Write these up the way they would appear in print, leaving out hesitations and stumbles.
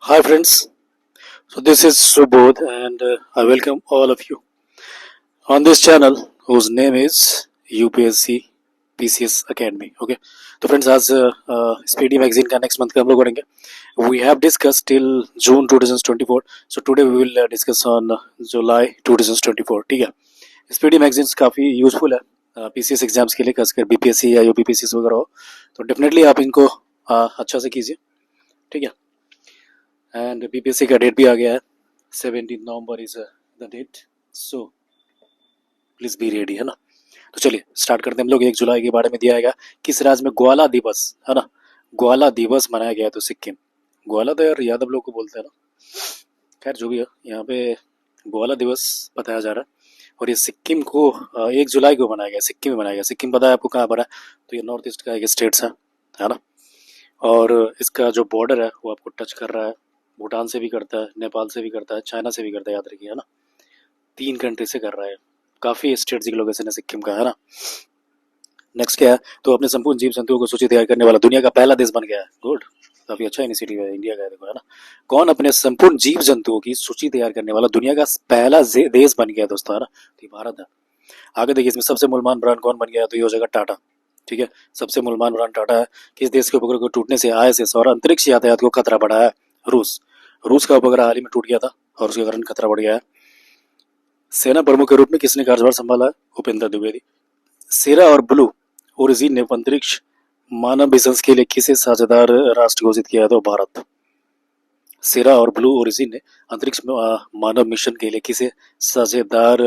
Hi friends, so this is Subodh and I welcome all of you on this channel whose name is UPSC PCS Academy. Okay, तो friends आज speedy magazine का next month का हम लोग करेंगे. We have discussed till June 2024. So today we will discuss on July 2024. ठीक है, speedy magazines काफ़ी यूजफुल है पीसीएस एग्जाम्स के लिए, खासकर बीपीएससी या यूपीपीसीएस वगैरह हो तो डेफिनेटली आप इनको अच्छा से कीजिए. ठीक है, एंड बीपीएससी का डेट भी आ गया है. 17 November is the date, so please be ready, है ना. तो चलिए स्टार्ट करते हैं हम लोग. 1 जुलाई के बारे में दिया है किस राज्य में ग्वाला दिवस, है ना, ग्वाला दिवस मनाया गया. तो सिक्किम. ग्वाला तो यार यादव लोग को बोलते हैं ना, खैर जो भी है, यहाँ पे ग्वाला दिवस बताया जा रहा है. और ये सिक्किम को 1 जुलाई को मनाया गया, सिक्किम में मनाया गया. सिक्किम पता है आपको कहाँ पर है? तो ये नॉर्थ ईस्ट का एक स्टेट्स है ना. और इसका जो बॉर्डर है वो आपको टच कर रहा है, भूटान से भी करता है, नेपाल से भी करता है, चाइना से भी करता है, याद रखिए, है ना. 3 कंट्री से कर रहा है. काफ़ी स्ट्रेटेजिक लोकेशन है सिक्किम का, है ना. नेक्स्ट क्या है? तो अपने संपूर्ण जीव जंतुओं को सूची तैयार करने वाला दुनिया का पहला देश बन गया है. गुड, काफ़ी अच्छा इनिशिएटिव है इंडिया का, देखो, है ना. कौन अपने संपूर्ण जीव जंतुओं की सूची तैयार करने वाला दुनिया का पहला देश बन गया दोस्तों, है ना. तो ये भारत है. आगे देखिए, इसमें सबसे मूल्यवान ब्रांड कौन बन गया है? तो ये हो जाएगा टाटा. ठीक है, सबसे मूल्यवान ब्रांड टाटा है. किस देश के उपग्रह को टूटने से आईएसएस और अंतरिक्ष यातायात को खतरा बढ़ा है? रूस. रूस का उपग्रह हाल ही में टूट गया था और उसके कारण खतरा बढ़ गया है. सेना प्रमुख के रूप में किसने कार्यभार संभाला है? उपेंद्र द्विवेदी. सेरा और ब्लू ओरिजिन ने अंतरिक्ष मानव मिशन के लिए किसे साझेदार राष्ट्र घोषित किया है? तो भारत. सेरा और ब्लू ओरिजिन ने अंतरिक्ष मानव मिशन के लिए किसे साझेदार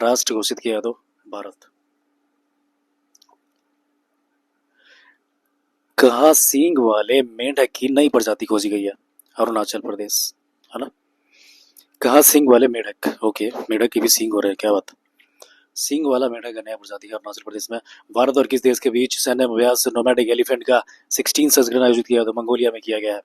राष्ट्र घोषित किया है? तो भारत. कहा सींग वाले मेंढक की नई प्रजाति खोजी गई है? अरुणाचल प्रदेश, है ना. कहा सींग वाले मेंढक, ओके, मेंढक की भी सींग हो रहे हैं, क्या बात. सींग वाला मेंढक का नया प्रजाति है अरुणाचल प्रदेश में. भारत और किस देश के बीच सैन्य अभ्यास नोमैडिक एलिफेंट का 16 संस्करण आयोजित किया? तो मंगोलिया में किया गया है.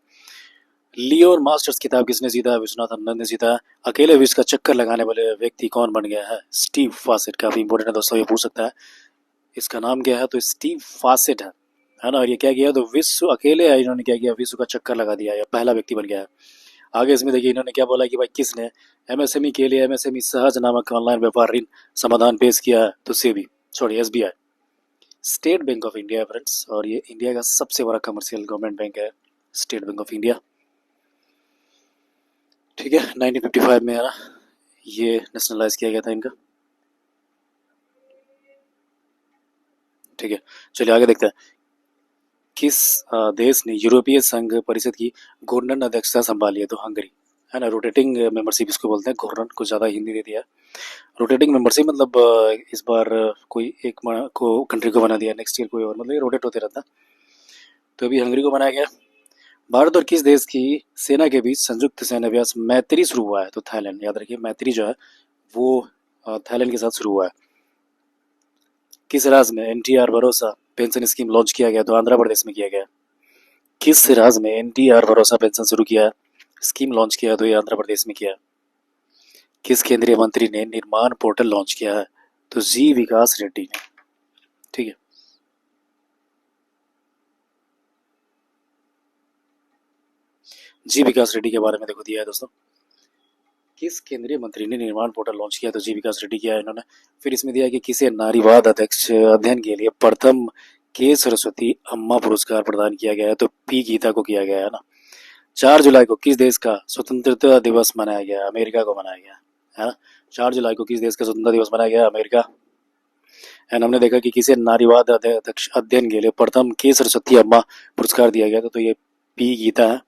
लियोन मास्टर्स खिताब किसने जीता है? विश्वनाथ आनंद ने जीता है. अकेले विश्व का चक्कर लगाने वाले व्यक्ति कौन बन गया है? स्टीव फासेट. काफी इंपोर्टेंट है दोस्तों, ये पूछ सकता है. इसका नाम क्या है? तो स्टीव फासेट है ना. और ये क्या किया? तो विश्व अकेले इन्होंने क्या किया? विश्व का चक्कर लगा दिया, या पहला व्यक्ति बन गया है. आगे इसमें देखिए इन्होंने क्या बोला कि भाई किसने एमएसएमई के लिए एमएसएमई सहज नामक ऑनलाइन व्यापार ऋण समाधान पेश किया है? तो SEBI, sorry SBI. State bank of India friends, और ये इंडिया का सबसे बड़ा कमर्शियल गवर्नमेंट बैंक है, स्टेट बैंक ऑफ इंडिया. ठीक है, 1955 में है ना ये नेशनलाइज किया गया था इनका. ठीक है, चलिए आगे देखते हैं. किस देश ने यूरोपीय संघ परिषद की घूर्णन अध्यक्षता संभाली है? तो हंगरी, है ना. रोटेटिंग मेंबरशिप इसको बोलते हैं, घूर्णन को ज़्यादा हिंदी दे दिया. रोटेटिंग मेंबरशिप मतलब इस बार कोई एक को कंट्री को बना दिया, नेक्स्ट ईयर कोई और, मतलब ये रोटेट होते रहता. तो अभी हंगरी को बनाया गया. भारत और किस देश की सेना के बीच संयुक्त सैन्य अभ्यास मैत्री शुरू हुआ है? तो थाईलैंड. याद रखिए, मैत्री जो है वो थाईलैंड के साथ शुरू हुआ है. किस राज्य में एनटीआर भरोसा पेंशन स्कीम लॉन्च किया गया? तो आंध्र प्रदेश में किया गया. किस राज्य में एनटीआर भरोसा पेंशन शुरू किया, स्कीम लॉन्च किया? तो ये आंध्र प्रदेश में किया. किस केंद्रीय मंत्री ने निर्माण पोर्टल लॉन्च किया है? तो जी विकास रेड्डी ने. ठीक है, जी विकास रेड्डी के बारे में देखो दिया है दोस्तों. किस केंद्रीय मंत्री ने निर्माण पोर्टल लॉन्च किया? तो जी विकास रेड्डी किया है इन्होंने. फिर इसमें दिया है कि किसे नारीवाद अध्यक्ष अध्ययन के लिए प्रथम के सरस्वती अम्मा पुरस्कार प्रदान किया गया है? तो पी गीता को किया गया है ना. 4 जुलाई को किस देश का स्वतंत्रता दिवस मनाया गया? अमेरिका को मनाया गया है ना. 4 जुलाई को किस देश का स्वतंत्रता दिवस मनाया गया? अमेरिका. एंड हमने देखा कि किसे नारीवाद अध्यक्ष अध्ययन के लिए प्रथम के सरस्वती अम्मा पुरस्कार दिया गया था? तो ये पी गीता है.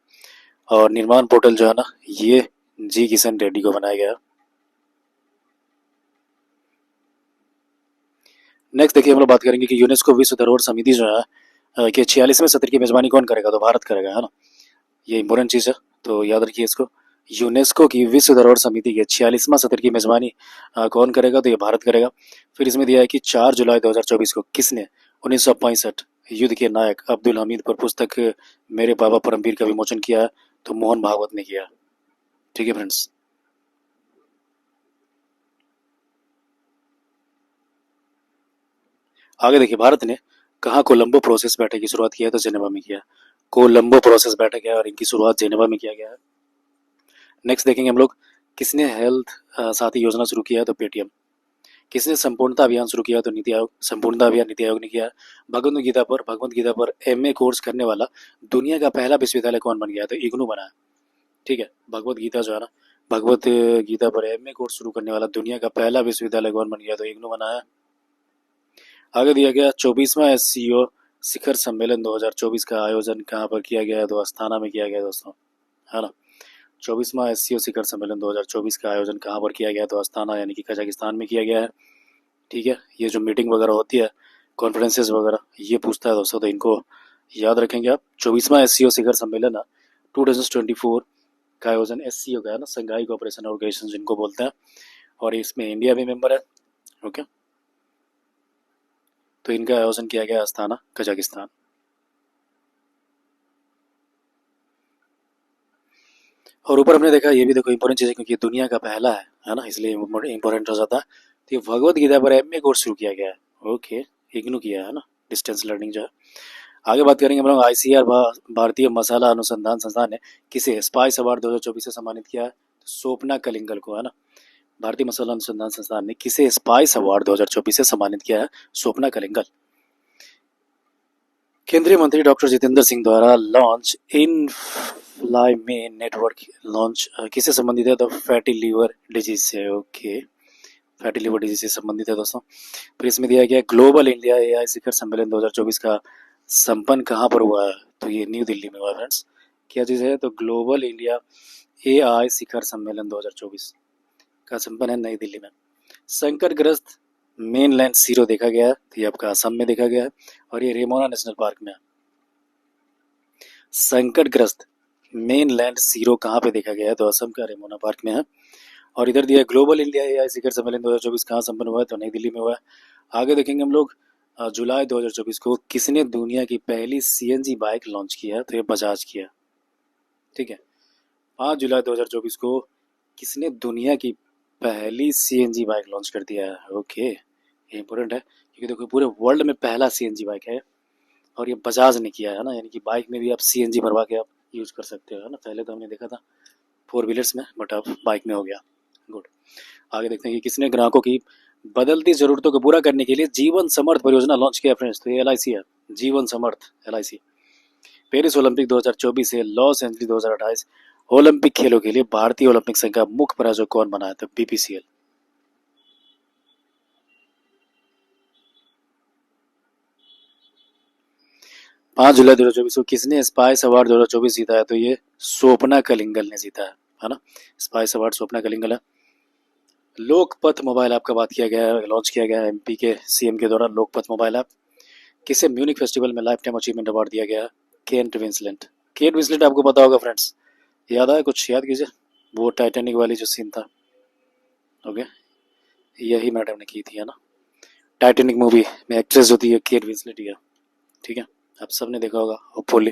और निर्माण पोर्टल जो है ना, ये जी किशन रेड्डी को बनाया गया. नेक्स्ट देखिए, हम लोग बात करेंगे कि यूनेस्को विश्व धरोहर समिति जो है कि 46वें सत्र की मेजबानी कौन करेगा? तो भारत करेगा, है ना. ये इंपॉर्टेंट चीज़ है, तो याद रखिए इसको. यूनेस्को की विश्व धरोहर समिति के 46वां सत्र की मेजबानी कौन करेगा? तो ये भारत करेगा. फिर इसमें दिया है कि 4 जुलाई 2024 को किसने 1965 युद्ध के नायक अब्दुल हमीद पर पुस्तक मेरे बाबा परमवीर का विमोचन किया है? तो मोहन भागवत ने किया. ठीक है फ्रेंड्स. आगे देखिए, भारत ने कहाँ कोलंबो प्रोसेस बैठक की शुरुआत की है? तो जेनेवा में किया. कोलंबो प्रोसेस बैठक है और इनकी शुरुआत जेनेवा में किया गया है। नेक्स्ट देखेंगे हम लोग, किसने हेल्थ साथी योजना शुरू किया है? तो पेटीएम। किसने संपूर्णता अभियान शुरू किया? तो नीति आयोग। संपूर्णता अभियान नीति आयोग ने किया है। भगवत गीता पर एमए कोर्स करने वाला दुनिया का पहला विश्वविद्यालय कौन बन गया? तो इग्नू बना है। ठीक है, भगवत गीता जो है ना, भगवत गीता पर एमए कोर्स शुरू करने वाला दुनिया का पहला विश्वविद्यालय कौन बन गया? तो इग्नू बना है। आगे दिया गया 24वां एससीओ शिखर सम्मेलन 2024 का आयोजन कहाँ पर किया गया है? तो अस्थाना में किया गया दोस्तों, है ना। 24वां एससीओ शिखर सम्मेलन 2024 का आयोजन कहाँ पर किया गया? तो अस्थाना यानी कि कजाकिस्तान में किया गया है। ठीक है, ये जो मीटिंग वगैरह होती है, कॉन्फ्रेंसेस वगैरह, ये पूछता है दोस्तों, तो इनको याद रखेंगे आप। 24वां एससीओ शिखर सम्मेलन 2024 का आयोजन एससीओ का है ना, संघाई कोऑपरेशन ऑर्गेनाइजेशन जिनको बोलते हैं, और इसमें इंडिया भी मेंबर है। ओके, तो इनका आयोजन किया गया अस्थाना कजाकिस्तान। और ऊपर हमने देखा, ये भी देखो इंपॉर्टेंट चीज़ है क्योंकि ये दुनिया का पहला है ना, इसलिए इंपॉर्टेंट हो जाता है। तो ये भगवत गीता पर एमए कोर्स शुरू किया गया है। ओके, इग्नू किया है ना, डिस्टेंस लर्निंग जो है। आगे बात करेंगे हम लोग, आईसीआर भारतीय मसाला अनुसंधान संस्थान ने किसे स्पाइस अवार्ड 2024 से सम्मानित किया है? स्वप्ना कलिंगल को, है ना। भारतीय मसाला अनुसंधान संस्थान ने किसे स्पाइस अवार्ड 2024 से सम्मानित किया है? स्वप्ना कलिंगल। केंद्रीय मंत्री डॉक्टर जितेंद्र सिंह द्वारा लॉन्च इन फ्लाई में नेटवर्क लॉन्च किससे संबंधित है? तो फैटी लीवर डिजीज से। ओके, फैटी लीवर डिजीज से संबंधित है दोस्तों। फिर इसमें दिया गया ग्लोबल इंडिया एआई शिखर सम्मेलन 2024 का संपन्न कहाँ पर हुआ है? तो ये न्यू दिल्ली में हुआ है फ्रेंड्स। क्या चीज़ है? तो ग्लोबल इंडिया एआई शिखर सम्मेलन 2024 का संपन्न है नई दिल्ली में। संकटग्रस्त मेन लैंड सीरो देखा गया है, तो ये आपका असम में देखा गया है, और ये रेमोना नेशनल पार्क में है। संकटग्रस्त मेन लैंड सीरो कहाँ पे देखा गया है? तो असम का रेमोना पार्क में है। और इधर दिया ग्लोबल इंडिया एआई शिखर सम्मेलन 2024 कहाँ संपन्न हुआ है? तो नई दिल्ली में हुआ है। आगे देखेंगे हम लोग, जुलाई 2024 को किसने दुनिया की पहली सीएनजी बाइक लॉन्च किया है? तो ये बजाज किया। ठीक है, 5 जुलाई 2024 को किसने दुनिया की पहली सीएनजी बाइक लॉन्च कर दिया है? ओके, ये इंपॉर्टेंट है क्योंकि देखो पूरे वर्ल्ड में पहला सीएनजी बाइक है और ये बजाज ने किया है ना, यानी कि बाइक में भी आप सीएनजी भरवा के आप यूज कर सकते हो, है ना। पहले तो हमने देखा था फोर व्हीलर्स में, बट अब बाइक में हो गया। गुड। आगे देखते हैं कि किसने ग्राहकों की बदलती जरूरतों को पूरा करने के लिए जीवन समर्थ परियोजना लॉन्च किया फ्रेंड्स? तो ये एलआईसी है, जीवन समर्थ एलआईसी। पेरिस ओलंपिक 2024 से लॉस एंजलिस 2028 ओलंपिक खेलों के लिए भारतीय ओलंपिक संघ का मुख्य प्रायोजक कौन बना है? तो बीपीसीएल। 5 जुलाई 2024 को किसने स्पाइस अवार्ड 2024 जीता है? तो ये स्वप्ना कलिंगल ने जीता है ना। स्पाइस अवार्ड स्वप्ना कलिंगल है। लोकपथ मोबाइल ऐप का बात किया गया है, लॉन्च किया गया है एमपी के सीएम के द्वारा लोकपथ मोबाइल ऐप। किसे म्यूनिक फेस्टिवल में लाइफ टाइम अचीवमेंट अवार्ड दिया गया है? Kate Winslet. केट विंसलेट आपको पता होगा फ्रेंड्स, याद आया कुछ? याद कीजिए, वो टाइटैनिक वाली जो सीन था। ओके, यही मैडम ने की थी, है ना। टाइटैनिक मूवी में एक्ट्रेस जो थी केट विंसलेट ही है। ठीक है, आप सबने देखा होगा होपफुली।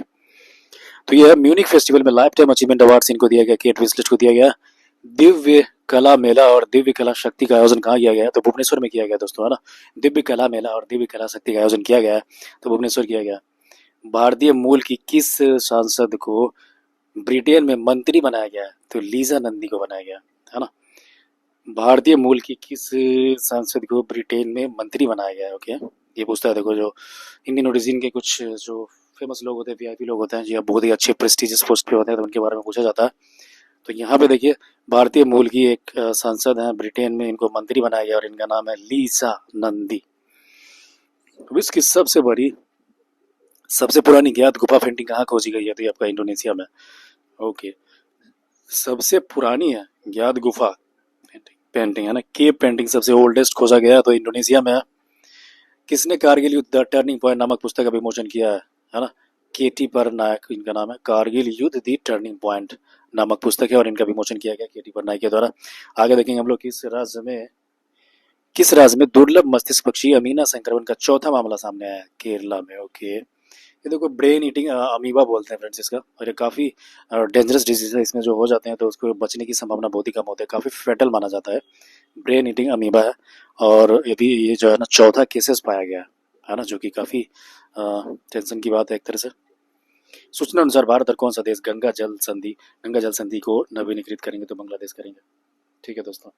तो यह म्यूनिक फेस्टिवल में लाइफ टाइम अचीवमेंट अवार्ड इनको दिया गया, केट विंसलेट को दिया गया। दिव्य कला मेला और दिव्य कला शक्ति का आयोजन कहाँ किया गया है? तो भुवनेश्वर में किया गया दोस्तों, है ना। दिव्य कला मेला और दिव्य कला शक्ति का आयोजन किया गया है, तो भुवनेश्वर किया गया। भारतीय मूल की किस सांसद को ब्रिटेन में मंत्री बनाया गया है? तो लीजा नंदी को बनाया गया, है ना। भारतीय मूल की किस सांसद को ब्रिटेन में मंत्री बनाया गया है? ओके, ये पूछता है। देखो जो इंडियन ओरिजिन के कुछ जो फेमस लोग होते हैं, वीआईपी लोग होते हैं जी, बहुत ही अच्छे प्रेस्टिजियस पोस्ट पे होते हैं, तो उनके बारे में पूछा जाता है। तो यहाँ पे देखिए भारतीय मूल की एक सांसद है ब्रिटेन में, इनको मंत्री बनाया गया और इनका नाम है लीसा नंदी। विश्व की सबसे पुरानी ज्ञात गुफा पेंटिंग कहाँ खोजी गई है? तो ये आपका इंडोनेशिया में। ओके, सबसे पुरानी है ज्ञात गुफा पेंटिंग, है ना, केव पेंटिंग सबसे ओल्डेस्ट खोजा गया, तो इंडोनेशिया में है। किसने कारगिल युद्ध द टर्निंग पॉइंट नामक पुस्तक का विमोचन किया है ना। केटी पर नायक इनका नाम है। कारगिल युद्ध द टर्निंग पॉइंट नामक पुस्तक है और इनका विमोचन किया गया केटी पर नायक के द्वारा। आगे देखेंगे हम लोग, किस राज्य में दुर्लभ मस्तिष्क पक्षी अमीना संक्रमण का चौथा मामला सामने आया है? केरला में। ओके, ये देखो ब्रेन ईटिंग अमीबा बोलते हैं फ्रेंड्स इसका, और ये काफ़ी डेंजरस डिजीज है। इसमें जो हो जाते हैं तो उसको बचने की संभावना बहुत ही कम होती है, काफ़ी फेटल माना जाता है। ब्रेन ईटिंग अमीबा है, और ये जो है ना चौथा केसेस पाया गया है ना, जो कि काफ़ी टेंशन की बात है एक तरह से। सूचना अनुसार भारत और कौन सा देश गंगा जल संधि को नवीनीकृत करेंगे? तो बांग्लादेश करेंगे। ठीक है दोस्तों,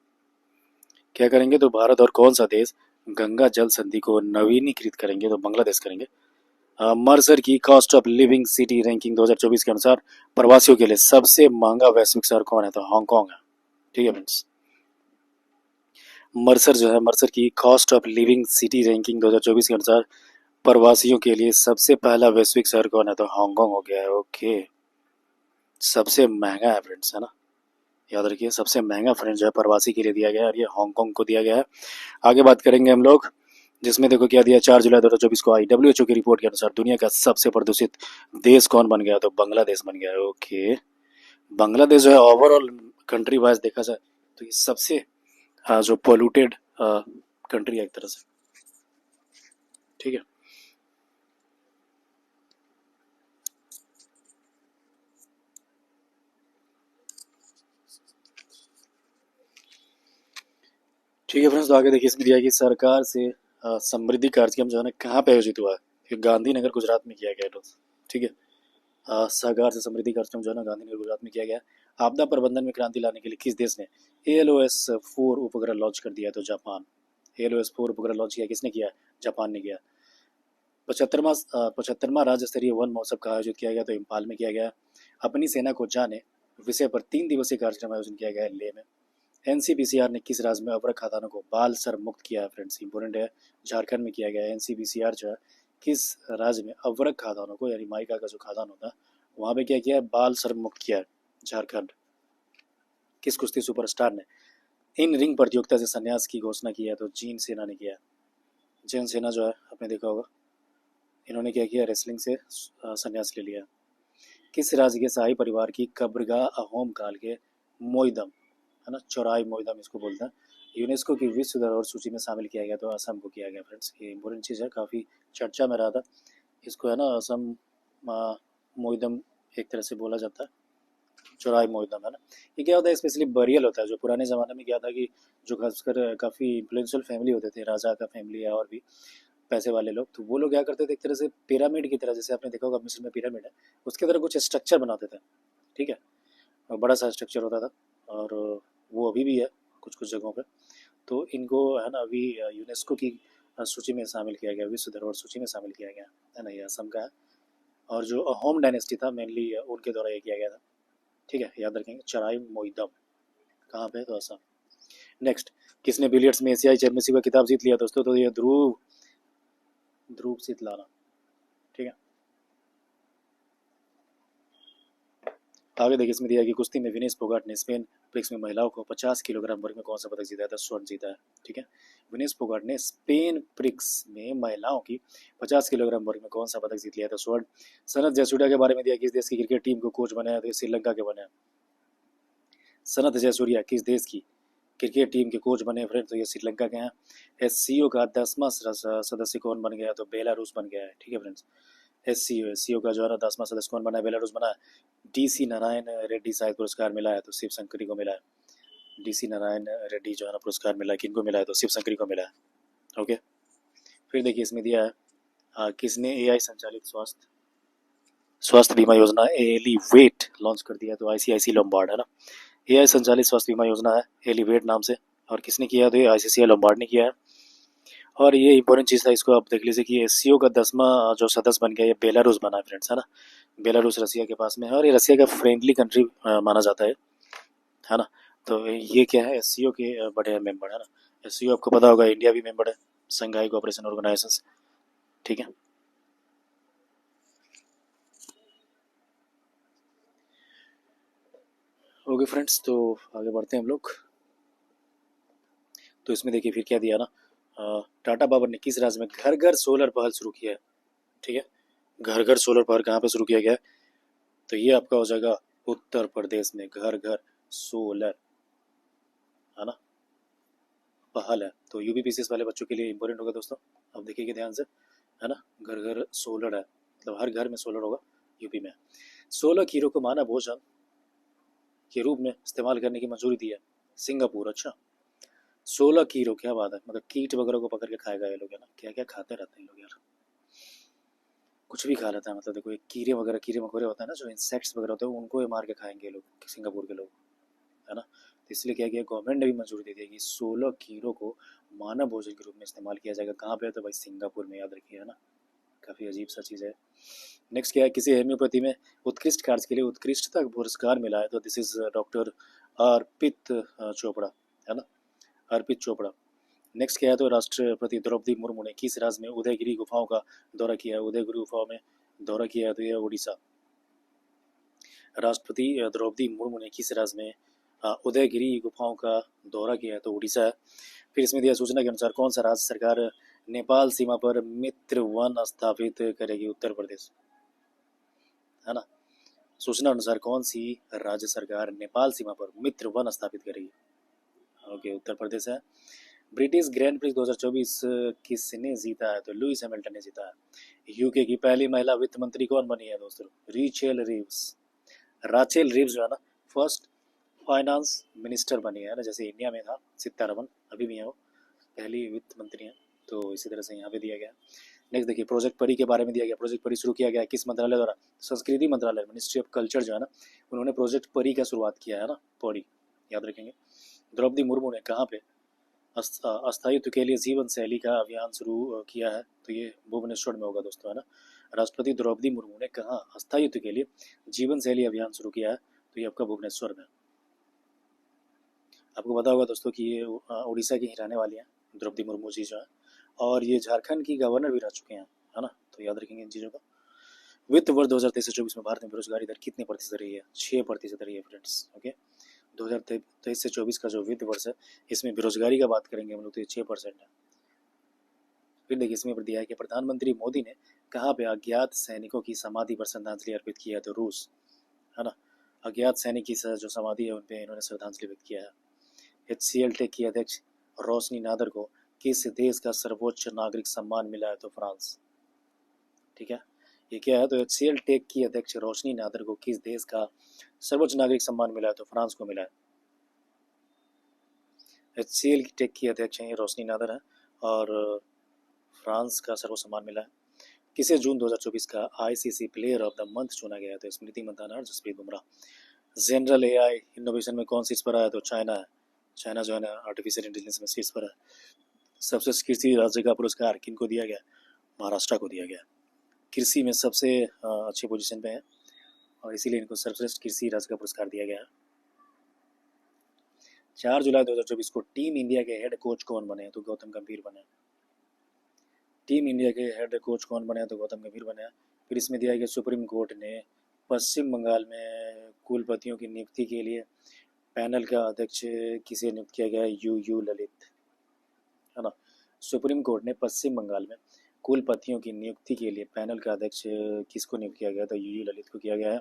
क्या करेंगे? तो भारत और कौन सा देश गंगा जल संधि को नवीनीकृत करेंगे? तो बांग्लादेश करेंगे। मर्सर की cost of living city ranking 2024 के अनुसार प्रवासियों के लिए सबसे महंगा वैश्विक शहर कौन है? तो हांगकांग है। ठीक है फ्रेंड्स, मर्सर जो है, मर्सर की cost of living city ranking 2024 के अनुसार प्रवासियों के लिए सबसे पहला वैश्विक शहर कौन है? तो हांगकांग हो गया है। ओके, सबसे महंगा है फ्रेंड्स, है ना, याद रखिए, सबसे महंगा फ्रेंड्स जो है प्रवासी के लिए दिया गया है और ये हांगकांग को दिया गया है। आगे बात करेंगे हम लोग, जिसमें देखो क्या दिया, 4 जुलाई 2024 को आई WHO की रिपोर्ट के अनुसार दुनिया का सबसे प्रदूषित देश कौन बन गया? तो बांग्लादेश बन गया है। ओके, बांग्लादेश जो है ओवरऑल कंट्री वाइज देखा जाए तो ये सबसे जो पोल्यूटेड कंट्री है एक तरह से। ठीक है, ठीक है फ्रेंड्स, तो आगे देखिए इसमें दिया है कि सरकार से समृद्धि कार्यक्रम जो है ना कहाँ पे आयोजित हुआ है? ये गांधीनगर गुजरात में किया गया है दोस्त। ठीक है, सरकार से समृद्धि कार्यक्रम जो है ना गांधीनगर गुजरात में किया गया है। आपदा प्रबंधन में क्रांति लाने के लिए किस देश ने ALOS-4 उपग्रह लॉन्च कर दिया? तो जापान। ALOS-4 उपग्रह लॉन्च किया किसने किया? जापान ने किया। 75वां राज्य स्तरीय वन महोत्सव का आयोजित किया गया तो इम्फाल में किया गया। अपनी सेना को जाने विषय पर 3 दिवसीय कार्यक्रम आयोजन किया गया है लेह में। NCPCR ने किस राज्य में अवरक खादानों को बाल श्रम मुक्त किया है? फ्रेंड्स इंपोर्टेंट है, झारखंड में किया गया है। NCPCR जो है किस राज्य में अवरक खादानों को, यानी माइका का जो खादान होता है वहाँ पे क्या किया है? बाल श्रम मुक्त किया है, झारखंड। किस कुश्ती सुपरस्टार ने इन रिंग प्रतियोगिता से संन्यास की घोषणा की है? तो जीन सेना ने किया है। जैन सेना जो है आपने देखा होगा, इन्होंने क्या किया? रेसलिंग से संन्यास ले लिया। किस राज्य के शाही परिवार की कब्रगाह अहोम काल के मोइदम, है ना, चौराई मोइदम इसको बोलते हैं, यूनेस्को की विश्व धरोहर सूची में शामिल किया गया? तो असम को किया गया। फ्रेंड्स ये इंपॉर्टेंट चीज़ है, काफ़ी चर्चा में रहा था इसको, है ना, असम मोइदम एक तरह से बोला जाता है, चौराई मोइदम, है ना। ये क्या होता है? स्पेशली बरियल होता है, जो पुराने ज़माने में क्या था कि जो खासकर काफ़ी इन्फ्लुएंशियल फैमिली होते थे, राजा का फैमिली है और भी पैसे वाले लोग, तो वो लोग क्या करते थे, एक तरह से पिरामिड की तरह, जैसे आपने देखा होगा मिस्र में पिरामिड है, उसकी तरह कुछ स्ट्रक्चर बनाते थे। ठीक है, और बड़ा सा स्ट्रक्चर होता था और वो अभी भी है कुछ कुछ जगहों पे। तो इनको, है ना, अभी यूनेस्को की सूची में शामिल किया गया, विश्व धरोहर सूची में शामिल किया गया, है ना, ये असम का है। और जो अहोम डायनेस्टी था मेनली उनके द्वारा ये किया गया था। ठीक है, याद रखेंगे, चराई मोइदम कहाँ पे है? तो असम। नेक्स्ट, किसने बिलियर्ड्स में एशियाई चैंपियनशिप का खिताब जीत लिया दोस्तों? तो ये ध्रुव ध्रुव सीतलाना। ठीक है, आगे देखिए इसमें दिया है कि कुश्ती में विनेश फोगाट ने स्पेन प्रिक्स में महिलाओं को 50 किलोग्राम वर्ग में कौन सा पदक जीता है? तो स्वर्ण जीता है। ठीक है, विनेश फोगाट ने स्पेन प्रिक्स में महिलाओं की 50 किलोग्राम वर्ग में कौन सा पदक जीत लिया? तो स्वर्ण। सनत जयसूर्या के बारे में दिया, किस देश की क्रिकेट टीम को कोच बनाया? तो श्रीलंका के बने। सनत जयसूर्या किस देश की क्रिकेट टीम के कोच बने फ्रेंड? तो ये श्रीलंका के हैं। SCO का 10वां सदस्य कौन बन गया है? तो बेलारूस बन गया है। ठीक है फ्रेंड्स, SCO का जो है ना 10वां सदस्य कौन बना है? बेलारूस बना है। DC नारायण रेड्डी शायद पुरस्कार मिला है, तो शिव शंकरी को मिला है। DC नारायण रेड्डी जो है ना पुरस्कार मिला है, किनको मिला है? तो शिव शंकरी को मिला है। ओके, फिर देखिए इसमें दिया है किसने AI संचालित स्वास्थ्य बीमा योजना एलिवेट लॉन्च कर दिया? तो ICICI लोम्बार्ड, है ना। AI संचालित स्वास्थ्य बीमा योजना है एलिवेट नाम से, और किसने किया? तो ये ICICI लोम्बार्ड ने किया है। और ये इंपॉर्टेंट चीज़ था, इसको आप देख लीजिए कि SCO का 10वां जो सदस्य बन गया ये बेलारूस बना है फ्रेंड्स, है ना। बेलारूस रसिया के पास में है और ये रसिया का फ्रेंडली कंट्री माना जाता है ना। तो ये क्या है? SCO के बड़े मेंबर, है ना। SCO आपको पता होगा इंडिया भी मेंबर है, संघाई कोऑपरेशन ऑर्गेनाइजेशन। ठीक है, ओके फ्रेंड्स, तो आगे बढ़ते हैं हम लोग। तो इसमें देखिए फिर क्या दिया ना, टाटा पावर ने किस राज्य में घर घर सोलर पहल शुरू किया है? ठीक है, घर घर सोलर पावर कहाँ पे शुरू किया गया है? तो ये आपका हो जाएगा उत्तर प्रदेश में, घर घर सोलर, है ना, पहल है। तो UPPCS वाले बच्चों के लिए इंपॉर्टेंट होगा दोस्तों, अब देखिएगा ध्यान से, है ना, घर घर सोलर है, मतलब हर घर में सोलर होगा यूपी में। 16 कीड़ों को मानव भोजन के रूप में इस्तेमाल करने की मंजूरी दी है सिंगापुर। अच्छा, 16 कीड़ों, क्या बात है, मतलब कीट वगैरह को पकड़ के खाएगा ये लोग, है ना, क्या क्या खाते रहते हैं लोग यार। कुछ भी खा लेता है, मतलब देखो ये कीड़े वगैरह, कीड़े मकोड़े होते हैं ना, जो इंसेक्ट्स वगैरह होते हैं, उनको ही मार के खाएंगे ये लोग, सिंगापुर के लोग, है ना। तो इसलिए क्या किया गवर्नमेंट ने भी मंजूरी दे दी है कि 16 कीड़ों को मानव भोजन के रूप में इस्तेमाल किया जाएगा। कहाँ पे है? तो भाई सिंगापुर में, याद रखिए, है ना। काफ़ी अजीब सा चीज़ है। नेक्स्ट क्या है, किसी हेम्योपैथी में उत्कृष्ट कार्य के लिए उत्कृष्टता पुरस्कार मिला है, तो दिस इज डॉक्टर अर्पित चोपड़ा, है ना, अर्पित चोपड़ा। नेक्स्ट क्या है, तो राष्ट्रपति द्रौपदी मुर्मू ने किस राज्य में उदयगिरी गुफाओं का दौरा किया है? उदयगिरी गुफाओं में दौरा किया है, तो यह उड़ीसा। राष्ट्रपति द्रौपदी मुर्मू ने किस राज्य में उदयगिरी गुफाओं का दौरा किया है? तो उड़ीसा है। फिर इसमें दिया सूचना के अनुसार कौन सा राज्य सरकार नेपाल सीमा पर मित्र वन स्थापित करेगी? उत्तर प्रदेश, है ना। सूचना अनुसार कौन सी राज्य सरकार नेपाल सीमा पर मित्र वन स्थापित करेगी? ओके, उत्तर प्रदेश है। ब्रिटिश ग्रैंड प्रिक्स 2024 किसने जीता है? तो लुइस हैमिल्टन ने जीता है। यूके की पहली महिला वित्त मंत्री कौन बनी है दोस्तों? रीचेल रिव्स, राचेल रिव्स जो है ना, फर्स्ट फाइनेंस मिनिस्टर बनी है ना, जैसे इंडिया में था सीतारमन, अभी भी है वो पहली वित्त मंत्री हैं, तो इसी तरह से यहाँ पे दिया गया। नेक्स्ट देखिए, प्रोजेक्ट परी के बारे में दिया गया। प्रोजेक्ट परी शुरू किया गया किस मंत्रालय द्वारा? संस्कृति मंत्रालय, मिनिस्ट्री ऑफ कल्चर जो है ना, उन्होंने प्रोजेक्ट परी का शुरुआत किया है ना, परी, याद रखेंगे। द्रौपदी मुर्मू ने कहाँ पे अस्थायित्व के लिए जीवन शैली का अभियान शुरू किया है? तो ये भुवनेश्वर में होगा दोस्तों, है ना। राष्ट्रपति द्रौपदी मुर्मू ने कहाँ अस्थायित्व के लिए जीवन शैली अभियान शुरू किया है? तो ये आपका भुवनेश्वर में। आपको पता होगा दोस्तों कि ये उड़ीसा की ही रहने वाली हैं द्रौपदी मुर्मू जी जो है, और ये झारखंड की गवर्नर भी रह चुके हैं, है ना। तो याद रखेंगे इन चीज़ों का। वित्त वर्ष 2023-24 में भारत में बेरोजगारी दर कितने प्रतिशत रही है? 6% रही है फ्रेंड्स। ओके, 2023 से 24 का जो वित्त वर्ष है, इसमें बेरोजगारी का बात करेंगे हम लोग, तो ये 6% है। फिर देखिए, इसमें दिया है कि प्रधानमंत्री मोदी ने कहाँ पे अज्ञात सैनिकों की समाधि पर श्रद्धांजलि अर्पित किया है? तो रूस, है ना। अज्ञात सैनिक की जो समाधि है उन पे इन्होंने श्रद्धांजलि व्यक्त किया है। HCL टेक की अध्यक्ष रोशनी नादर को किस देश का सर्वोच्च नागरिक सम्मान मिला है? तो फ्रांस, ठीक है। ये क्या है? तो HCL टेक की अध्यक्ष रोशनी नादर को किस देश का सर्वोच्च नागरिक सम्मान मिला है? तो फ्रांस को मिला है। HCL टेक की अध्यक्ष हैं रोशनी नादर है, और फ्रांस का सर्वोच्च सम्मान मिला है। किसे जून 2024 का ICC player of the month चुना गया है? तो स्मृति मंदाना और Jasprit Bumrah. General AI innovation में कौन शीर्ष पर आया? तो चाइना है। चाइना जो है ना, आर्टिफिशियल इंटेलिजेंस में शीर्ष पर है। सबसे कृषि राज्य का पुरस्कार किनको दिया गया? महाराष्ट्र को दिया गया। कृषि में सबसे अच्छी पोजीशन पे है, और इसीलिए इनको सर्वश्रेष्ठ कृषि राज्य का पुरस्कार दिया गया। 4 जुलाई 2024 को टीम इंडिया के हेड कोच कौन बने? तो गौतम गंभीर बने। टीम इंडिया के हेड कोच कौन बने? तो गौतम गंभीर बने। फिर इसमें दिया गया सुप्रीम कोर्ट ने पश्चिम बंगाल में कुलपतियों की नियुक्ति के लिए पैनल का अध्यक्ष किसे नियुक्त किया गया? यू ललित, है ना। सुप्रीम कोर्ट ने पश्चिम बंगाल में कुलपतियों की नियुक्ति के लिए पैनल का अध्यक्ष किसको नियुक्त किया गया? तो यू ललित को किया गया है।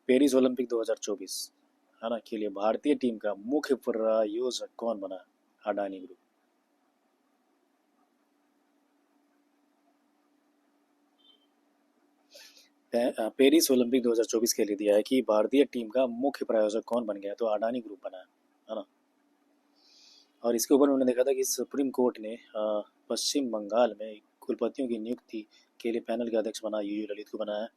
पेरिस ओलंपिक 2024, है ना, के लिए भारतीय टीम का मुख्य प्रायोजक कौन बना? अडानी ग्रुप। पेरिस ओलंपिक 2024 के लिए दिया है कि भारतीय टीम का मुख्य प्रायोजक कौन बन गया? तो अडानी ग्रुप बना है ना। और इसके ऊपर उन्होंने देखा था कि सुप्रीम कोर्ट ने पश्चिम बंगाल में कुलपतियों की नियुक्ति के लिए पैनल के अध्यक्ष बना यू ललित को बनाया।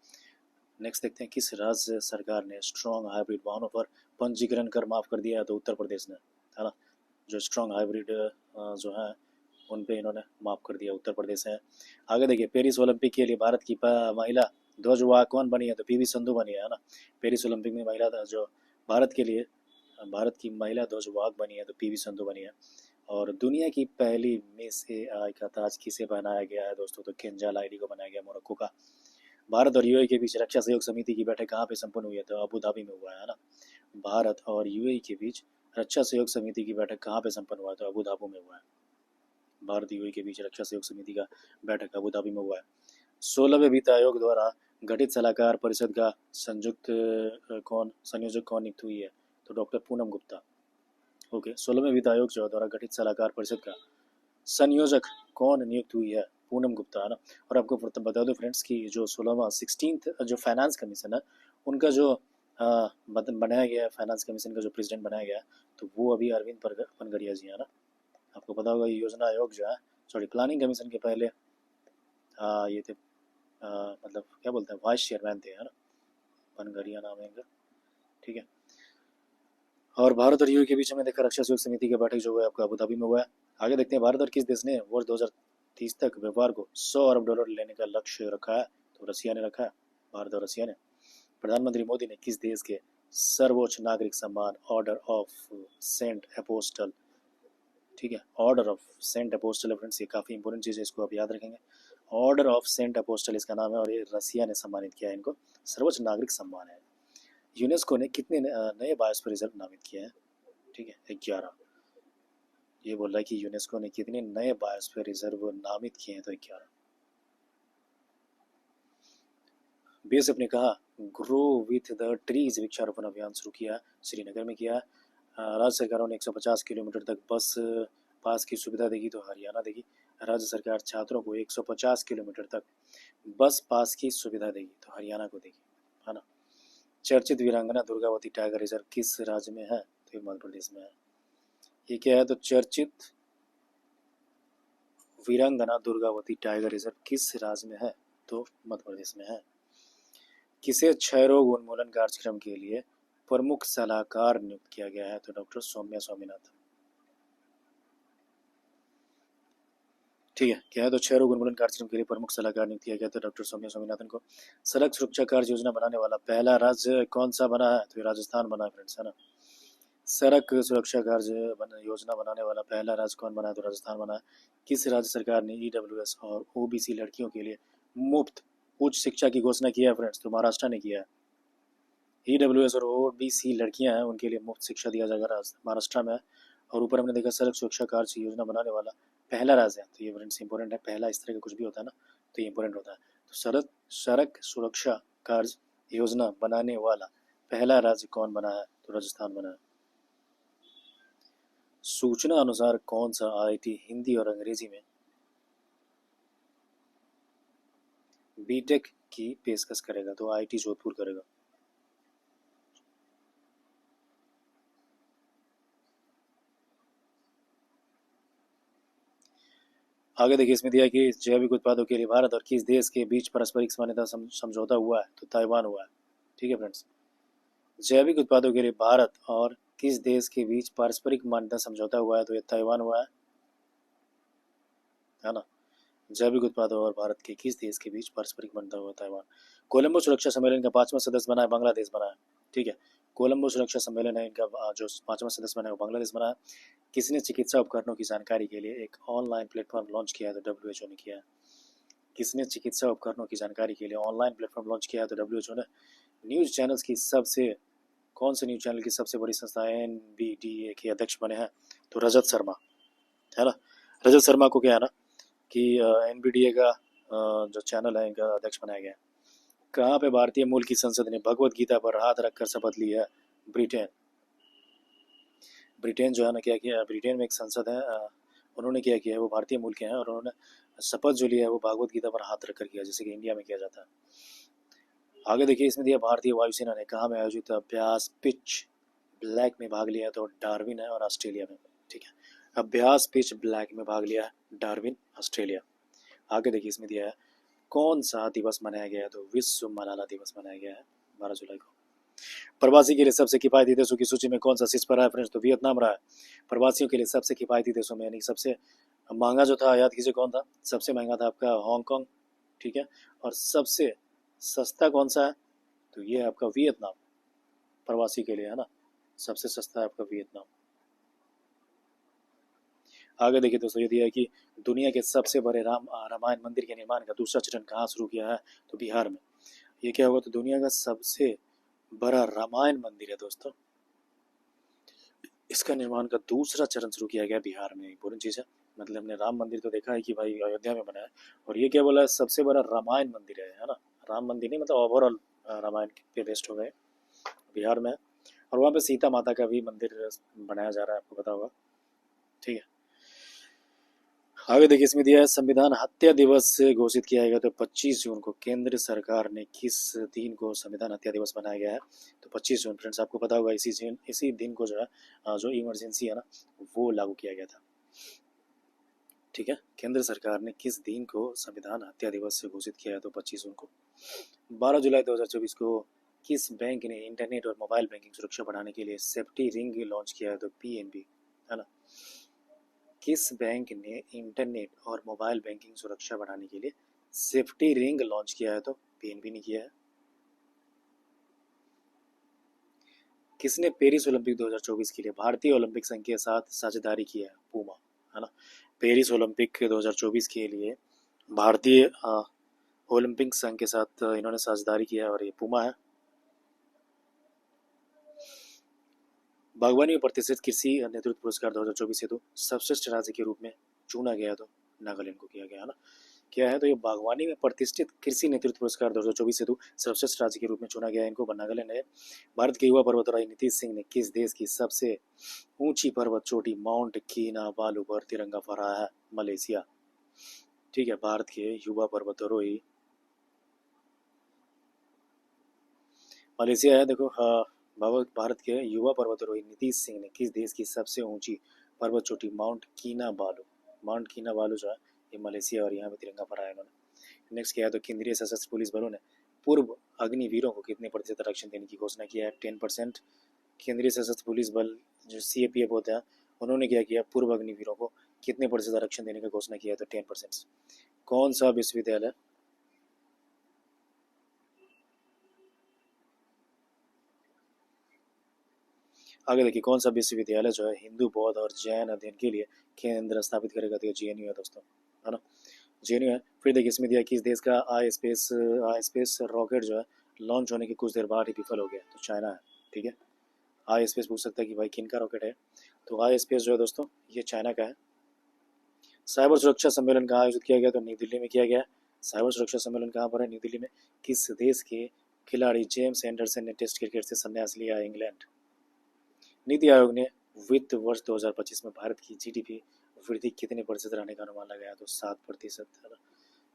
नेक्स्ट देखते हैं, किस राज्य सरकार ने स्ट्रॉन्ग हाइब्रिड वाहनों पर पंजीकरण कर माफ कर दिया है? तो उत्तर प्रदेश ने, है ना। जो स्ट्रॉन्ग हाइब्रिड जो है उन पे इन्होंने माफ कर दिया, उत्तर प्रदेश है। आगे देखिए, पेरिस ओलंपिक के लिए भारत की महिला ध्वजवाहक कौन बनी है? तो PV संधू बनी है ना। पेरिस ओलंपिक में महिला जो भारत के लिए, भारत की महिला ध्वजवाहक बनी है तो PV संधू बनी है। और दुनिया की पहली मिस AI का ताज किसे पहनाया गया है दोस्तों? तो केंजा लाइली को बनाया गया, मोरक्को का। भारत और UAE के बीच रक्षा सहयोग समिति की बैठक कहाँ पे संपन्न हुई है? तो अबू धाबी में हुआ है ना। भारत और UAE के बीच रक्षा सहयोग समिति की बैठक कहाँ पे संपन्न हुआ है? तो अबू धाबी में हुआ है। भारत UAE के बीच रक्षा सहयोग समिति का बैठक अबू धाबी में हुआ है। 16वें वित्त आयोग द्वारा गठित सलाहकार परिषद का संयोजक कौन नियुक्त हुई है? तो डॉक्टर पूनम गुप्ता। ओके, 16वें वित्त आयोग जो द्वारा गठित सलाहकार परिषद का संयोजक कौन नियुक्त हुई है? पूनम गुप्ता, है ना। और आपको बता दो फ्रेंड्स कि जो 16वां जो फाइनेंस कमीशन है, उनका जो बनाया गया है, फाइनेंस कमीशन का जो प्रेसिडेंट बनाया गया है, तो वो अभी अरविंद पनगड़िया जी है ना। आपको पता होगा योजना आयोग जो है, सॉरी, प्लानिंग कमीशन के पहले ये थे मतलब क्या बोलते हैं, वाइस चेयरमैन थे, है ना, बनगरिया नाम है इनका, ठीक है। और भारत और यूएई के बीच में देखा रक्षा सहयोग समिति की बैठक जो है आपका अबू धाबी में हुआ है। आगे देखते हैं भारत और किस देश ने वर्ष 2030 तक व्यापार को $100 अरब लेने का लक्ष्य रखा है। तो रसिया ने रखा है, भारत और रसिया ने। प्रधानमंत्री मोदी ने किस देश के सर्वोच्च नागरिक सम्मान ऑर्डर ऑफ सेंट अपोस्टल, ठीक है, order of Saint Apostle, friends ये काफ़ी इंपॉर्टेंट चीज़ है, इसको आप याद रखेंगे। ऑर्डर ऑफ सेंट अपोस्टल इसका नाम है, और ये रसिया ने सम्मानित किया है इनको, सर्वोच्च नागरिक सम्मान है। यूनेस्को ने कितने नए बायोस्फीयर रिजर्व नामित किए हैं, ठीक है, 11। ये बोल रहा है कि यूनेस्को ने कितने नए बायोस्फीयर रिजर्व नामित किए हैं, तो 11। बीएसएफ ने कहा ग्रो विथ द ट्रीज वृक्षारोपण अभियान शुरू किया, श्रीनगर में किया। राज्य सरकारों ने 150 किलोमीटर तक बस पास की सुविधा देगी, तो हरियाणा देगी। राज्य सरकार छात्रों को 150 किलोमीटर तक बस पास की सुविधा देगी, तो हरियाणा को देगी, है ना। चर्चित वीरांगना दुर्गावती टाइगर रिजर्व किस राज्य में है, तो ये मध्य प्रदेश में है। ये क्या है, तो चर्चित वीरांगना दुर्गावती टाइगर रिजर्व किस राज्य में है, तो मध्य प्रदेश में है। किसे क्षय रोग उन्मूलन कार्यक्रम के लिए प्रमुख सलाहकार नियुक्त किया गया है, तो डॉक्टर सौम्या स्वामीनाथन, ठीक है। क्या है, तो क्षय रोग उन्मूलन कार्यक्रम के लिए प्रमुख सलाहकार नियुक्त किया गया, तो डॉक्टर सौम्या स्वामीनाथन को। सड़क सुरक्षा कार्य योजना बनाने वाला पहला राज्य कौन सा बना है, तो ये राजस्थान बना है, फ्रेंड्स, है ना। सड़क सुरक्षा कार्य योजना बनाने वाला पहला राज्य कौन बना है, तो राजस्थान बना है। किस राज्य सरकार ने ईडब्ल्यूएस और ओबीसी लड़कियों के लिए मुफ्त उच्च शिक्षा की घोषणा की है, फ्रेंड्स, तो महाराष्ट्र ने किया है। ईडब्ल्यूएस और ओबीसी लड़कियां हैं, उनके लिए मुफ्त शिक्षा दिया जाएगा, महाराष्ट्र में है। और ऊपर हमने देखा सड़क सुरक्षा कार्य योजना बनाने वाला पहला राज्य है, तो ये फ्रेंड्स इंपॉर्टेंट है, पहला इस तरह का कुछ भी होता है ना, तो ये इंपॉर्टेंट होता है। तो सड़क सुरक्षा कार्य योजना बनाने वाला पहला राज्य कौन बना है, तो राजस्थान बना है। सूचना अनुसार कौन सा आईआईटी हिंदी और अंग्रेजी में बीटेक की पेशकश करेगा, तो आईआईटी जोधपुर करेगा। आगे देखिए, इसमें दिया है कि जैविक उत्पादों के लिए भारत और किस देश के बीच पारस्परिक मान्यता समझौता हुआ है, तो ताइवान हुआ है, ठीक है फ्रेंड्स। जैविक उत्पादों के लिए भारत और किस देश के बीच पारस्परिक मान्यता समझौता हुआ है, तो ये ताइवान हुआ है ना। जैविक उत्पादों और भारत के किस देश के बीच पारस्परिक मान्यता हुआ, ताइवान। कोलंबो सुरक्षा सम्मेलन का 5वां सदस्य बना है बांग्लादेश बना है, ठीक है। कोलंबो सुरक्षा सम्मेलन है इनका, जो 5वां सदस्य बना है वो बांग्लादेश बना है। किसने चिकित्सा उपकरणों की जानकारी के लिए एक ऑनलाइन प्लेटफॉर्म लॉन्च किया है, तो डब्ल्यूएचओ ने किया है। किसने चिकित्सा उपकरणों की जानकारी के लिए ऑनलाइन प्लेटफॉर्म लॉन्च किया है, तो डब्ल्यूएचओ ने। न्यूज चैनल्स की सबसे कौन से न्यूज चैनल की सबसे बड़ी संस्था एनबीडीए के अध्यक्ष बने हैं, तो रजत शर्मा, है ना। रजत शर्मा को क्या है ना कि एनबीडीए का जो चैनल है इनका अध्यक्ष बनाया गया है। कहाँ पे भारतीय मूल की संसद ने भगवत गीता पर हाथ रखकर शपथ ली है, ब्रिटेन। ब्रिटेन जो है ना क्या किया, ब्रिटेन में एक संसद है, उन्होंने क्या किया है, वो भारतीय मूल के हैं, और उन्होंने शपथ जो लिया है वो भगवत गीता पर हाथ रखकर किया, जैसे कि इंडिया में किया जाता है। आगे देखिए, इसमें दिया भारतीय वायुसेना ने कहाँ में आयोजित अभ्यास पिच ब्लैक में भाग लिया, तो डार्विन है और ऑस्ट्रेलिया में, ठीक है। अभ्यास पिच ब्लैक में भाग लिया डार्विन, ऑस्ट्रेलिया। आगे देखिए, इसमें दिया है कौन सा दिवस मनाया गया है, तो विश्व मलाला दिवस मनाया गया है 12 जुलाई को। प्रवासी के लिए सबसे किफायती देशों की सूची में कौन सा शीर्ष पर रहा है, फ्रेंड्स, तो वियतनाम रहा है। प्रवासियों के लिए सबसे किफायती देशों में, यानी सबसे महंगा जो था, याद कीजिए कौन था, सबसे महंगा था आपका हांगकांग, ठीक है। और सबसे सस्ता कौन सा है, तो ये है आपका वियतनाम, प्रवासी के लिए, है ना, सबसे सस्ता है आपका वियतनाम। आगे देखिए दोस्तों, ये दिया है कि दुनिया के सबसे बड़े रामायण मंदिर के निर्माण का दूसरा चरण कहाँ शुरू किया है, तो बिहार में। ये क्या होगा, तो दुनिया का सबसे बड़ा रामायण मंदिर है दोस्तों, इसका निर्माण का दूसरा चरण शुरू किया गया बिहार में। इंपॉर्टेंट चीज़ है, मतलब हमने राम मंदिर तो देखा है कि भाई अयोध्या में बना है, और ये क्या बोला है, सबसे बड़ा रामायण मंदिर है ना। राम मंदिर नहीं, मतलब ओवरऑल रामायण पे बेस्ड हो गए, बिहार में है। और वहाँ पे सीता माता का भी मंदिर बनाया जा रहा है, आपको पता होगा, ठीक है। आगे देखिए, इसमें दिया है संविधान हत्या दिवस घोषित किया गया, तो 25 जून को केंद्र सरकार ने किस दिन को संविधान हत्या दिवस बनाया गया है, तो 25 जून, फ्रेंड्स, आपको पता होगा इसी दिन को जो है जो इमरजेंसी है ना वो लागू किया गया था। ठीक है। केंद्र सरकार ने किस दिन को संविधान हत्या दिवस से घोषित किया है? तो 25 जून को। 12 जुलाई 2024 को किस बैंक ने इंटरनेट और मोबाइल बैंकिंग सुरक्षा बढ़ाने के लिए सेफ्टी रिंग लॉन्च किया है? तो पीएनबी, है ना। किस बैंक ने इंटरनेट और मोबाइल बैंकिंग सुरक्षा बढ़ाने के लिए सेफ्टी रिंग लॉन्च किया है? तो पीएनबी ने किया है। किसने पेरिस ओलंपिक 2024 के लिए भारतीय ओलंपिक संघ के साथ साझेदारी की है? पूमा, है ना। पेरिस ओलंपिक 2024 के लिए भारतीय ओलंपिक संघ के साथ इन्होंने साझेदारी किया है और ये पूमा है। बागवानी में प्रतिष्ठित कृषि नेतृत्व पुरस्कार 2024 हेतु सर्वश्रेष्ठ राज्य के रूप में चुना गया, तो नागालैंड को किया गया, है ना। क्या है? तो ये बागवानी में प्रतिष्ठित कृषि नेतृत्व पुरस्कार 2024 हेतु सर्वश्रेष्ठ राज्य के रूप में चुना गया, इनको नागालैंड है। भारत के युवा पर्वतराई नीतीश सिंह ने किस देश की सबसे ऊंची पर्वत चोटी माउंट किनाबालू पर तिरंगा फहराया है? मलेशिया। ठीक है। भारत के युवा पर्वतारोही मलेशिया है। देखो, हाँ, भारत के युवा पर्वतारोही नीतीश सिंह ने किस देश की सबसे ऊंची पर्वत चोटी माउंट कीनाबालू जो है ये मलेशिया, और यहाँ पे तिरंगा फहराया इन्होंने। नेक्स्ट क्या है? तो केंद्रीय सशस्त्र पुलिस बलों ने पूर्व अग्निवीरों को कितने प्रतिशत आरक्षण देने की घोषणा किया है? 10%। केंद्रीय सशस्त्र पुलिस बल जो सीएपीएफ होता है, उन्होंने क्या किया? पूर्व अग्निवीरों को कितने प्रतिशत आरक्षण देने की घोषणा किया है? तो 10%। कौन सा विश्वविद्यालय आगे देखिए, कौन सा विश्वविद्यालय जो है हिंदू बौद्ध और जैन अध्ययन के लिए केंद्र स्थापित करेगा? तो जेएनयू है दोस्तों, है ना। जेएनयू है। फिर देखिए इसमें दिया किस देश का आई स्पेस रॉकेट जो है लॉन्च होने के कुछ देर बाद ही विफल हो गया? तो चाइना है। ठीक है। आई स्पेस पूछ सकता है कि भाई किन का रॉकेट है, तो आई स्पेस जो है दोस्तों ये चाइना का है। साइबर सुरक्षा सम्मेलन कहाँ आयोजित किया गया? तो नई दिल्ली में किया गया। साइबर सुरक्षा सम्मेलन कहाँ पर है? नई दिल्ली में। किस देश के खिलाड़ी जेम्स एंडरसन ने टेस्ट क्रिकेट से संन्यास लिया? इंग्लैंड। नीति आयोग ने वित्त वर्ष 2025 में भारत की जीडीपी वृद्धि कितने प्रतिशत रहने का अनुमान लगाया? तो 7%, है ना।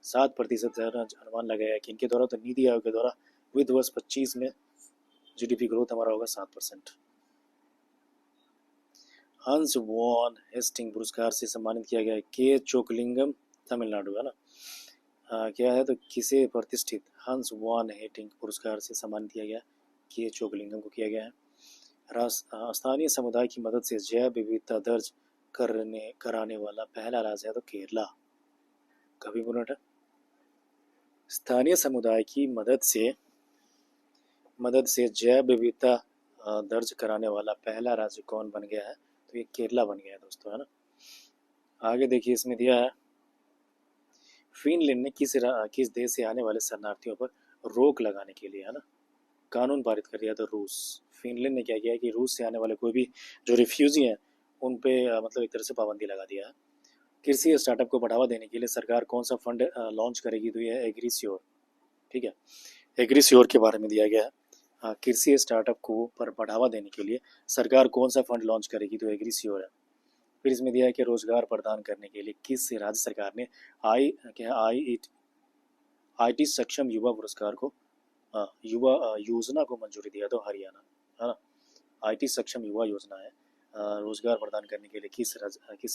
7% अनुमान लगाया कि इनके द्वारा, तो नीति आयोग के द्वारा वित्त वर्ष 25 में जीडीपी ग्रोथ हमारा होगा 7%। हंस वॉन हेस्टिंग पुरस्कार से सम्मानित किया गया है के चोकलिंगम, तमिलनाडु, है ना। क्या है? तो किसे प्रतिष्ठित हंस वॉन हेस्टिंग पुरस्कार से सम्मानित किया गया? के चोकलिंगम को किया गया है। स्थानीय समुदाय की मदद से जैव विविधता दर्ज कराने वाला पहला राज्य है? तो केरला। काफी इंपोर्टेंट है। स्थानीय समुदाय की मदद से जैव विविधता दर्ज कराने वाला पहला राज्य कौन बन गया है? तो ये केरला बन गया है दोस्तों, है ना। आगे देखिए इसमें दिया है फिनलैंड ने किस देश से आने वाले शरणार्थियों पर रोक लगाने के लिए, है ना, कानून पारित कर दिया? तो रूस। फिनलैंड ने क्या किया कि रूस से आने वाले कोई भी जो रिफ्यूजी हैं उन पे मतलब एक तरह से पाबंदी लगा दिया है। कृषि स्टार्टअप को बढ़ावा देने के लिए सरकार कौन सा फंड लॉन्च करेगी? तो ये है एग्रीश्योर। ठीक है। एग्रीश्योर के बारे में दिया गया है। हाँ, कृषि स्टार्टअप को पर बढ़ावा देने के लिए सरकार कौन सा फंड लॉन्च करेगी? तो एग्रीश्योर है। फिर इसमें दिया है कि रोजगार प्रदान करने के लिए किस राज्य सरकार ने आई क्या आईटी सक्षम युवा पुरस्कार को युवा योजना को मंजूरी दिया? तो हरियाणा, है ना। आईटी सक्षम युवा योजना है, रोजगार प्रदान करने के लिए किस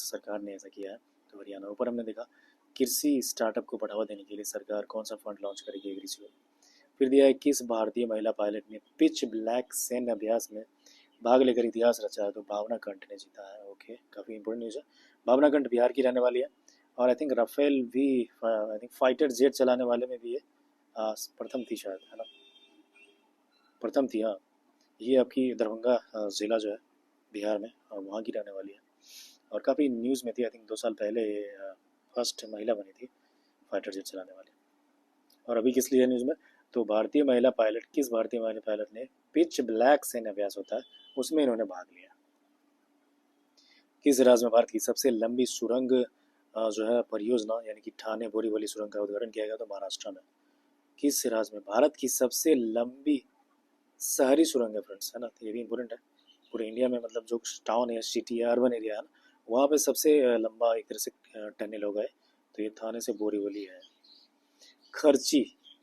सरकार ने ऐसा किया है? तो हरियाणा। ऊपर हमने देखा कृषि स्टार्टअप को बढ़ावा देने के लिए सरकार कौन सा फंड लॉन्च करेगी? एग्रीश्योर। फिर दिया है किस भारतीय महिला पायलट ने पिच ब्लैक सैन्य अभ्यास में भाग लेकर इतिहास रचा है? तो भावना कंठ ने जीता है। ओके, काफी इंपोर्टेंट न्यूज है। भावना कंठ बिहार की रहने वाली है और आई थिंक राफेल भी आई थिंक फाइटर जेट चलाने वाले में भी ये प्रथम थी शायद, है ना। प्रथम थी, हाँ। ये आपकी दरभंगा ज़िला जो है बिहार में, और वहाँ की रहने वाली है और काफ़ी न्यूज़ में थी। आई थिंक 2 साल पहले फर्स्ट महिला बनी थी फाइटर जेट चलाने वाली। और अभी किस लिए न्यूज़ में? तो किस भारतीय महिला पायलट ने पिच ब्लैक सैन्य अभ्यास होता है उसमें इन्होंने भाग लिया? किस राज्य में भारत की सबसे लंबी सुरंग जो है परियोजना यानी कि ठाणे बोरीवली सुरंग का उद्घाटन किया गया? तो महाराष्ट्र में। किस राज्य में भारत की सबसे लंबी शहरी सुरंग है फ्रेंड्स, है ना। तो ये भी इंपॉर्टेंट है। पूरे इंडिया में मतलब जो टाउन है, सिटी है, अर्बन एरिया है ना, वहाँ पे सबसे लंबा एक तरह से टनल होगा तो ये थाने से बोरीवली है। खर्ची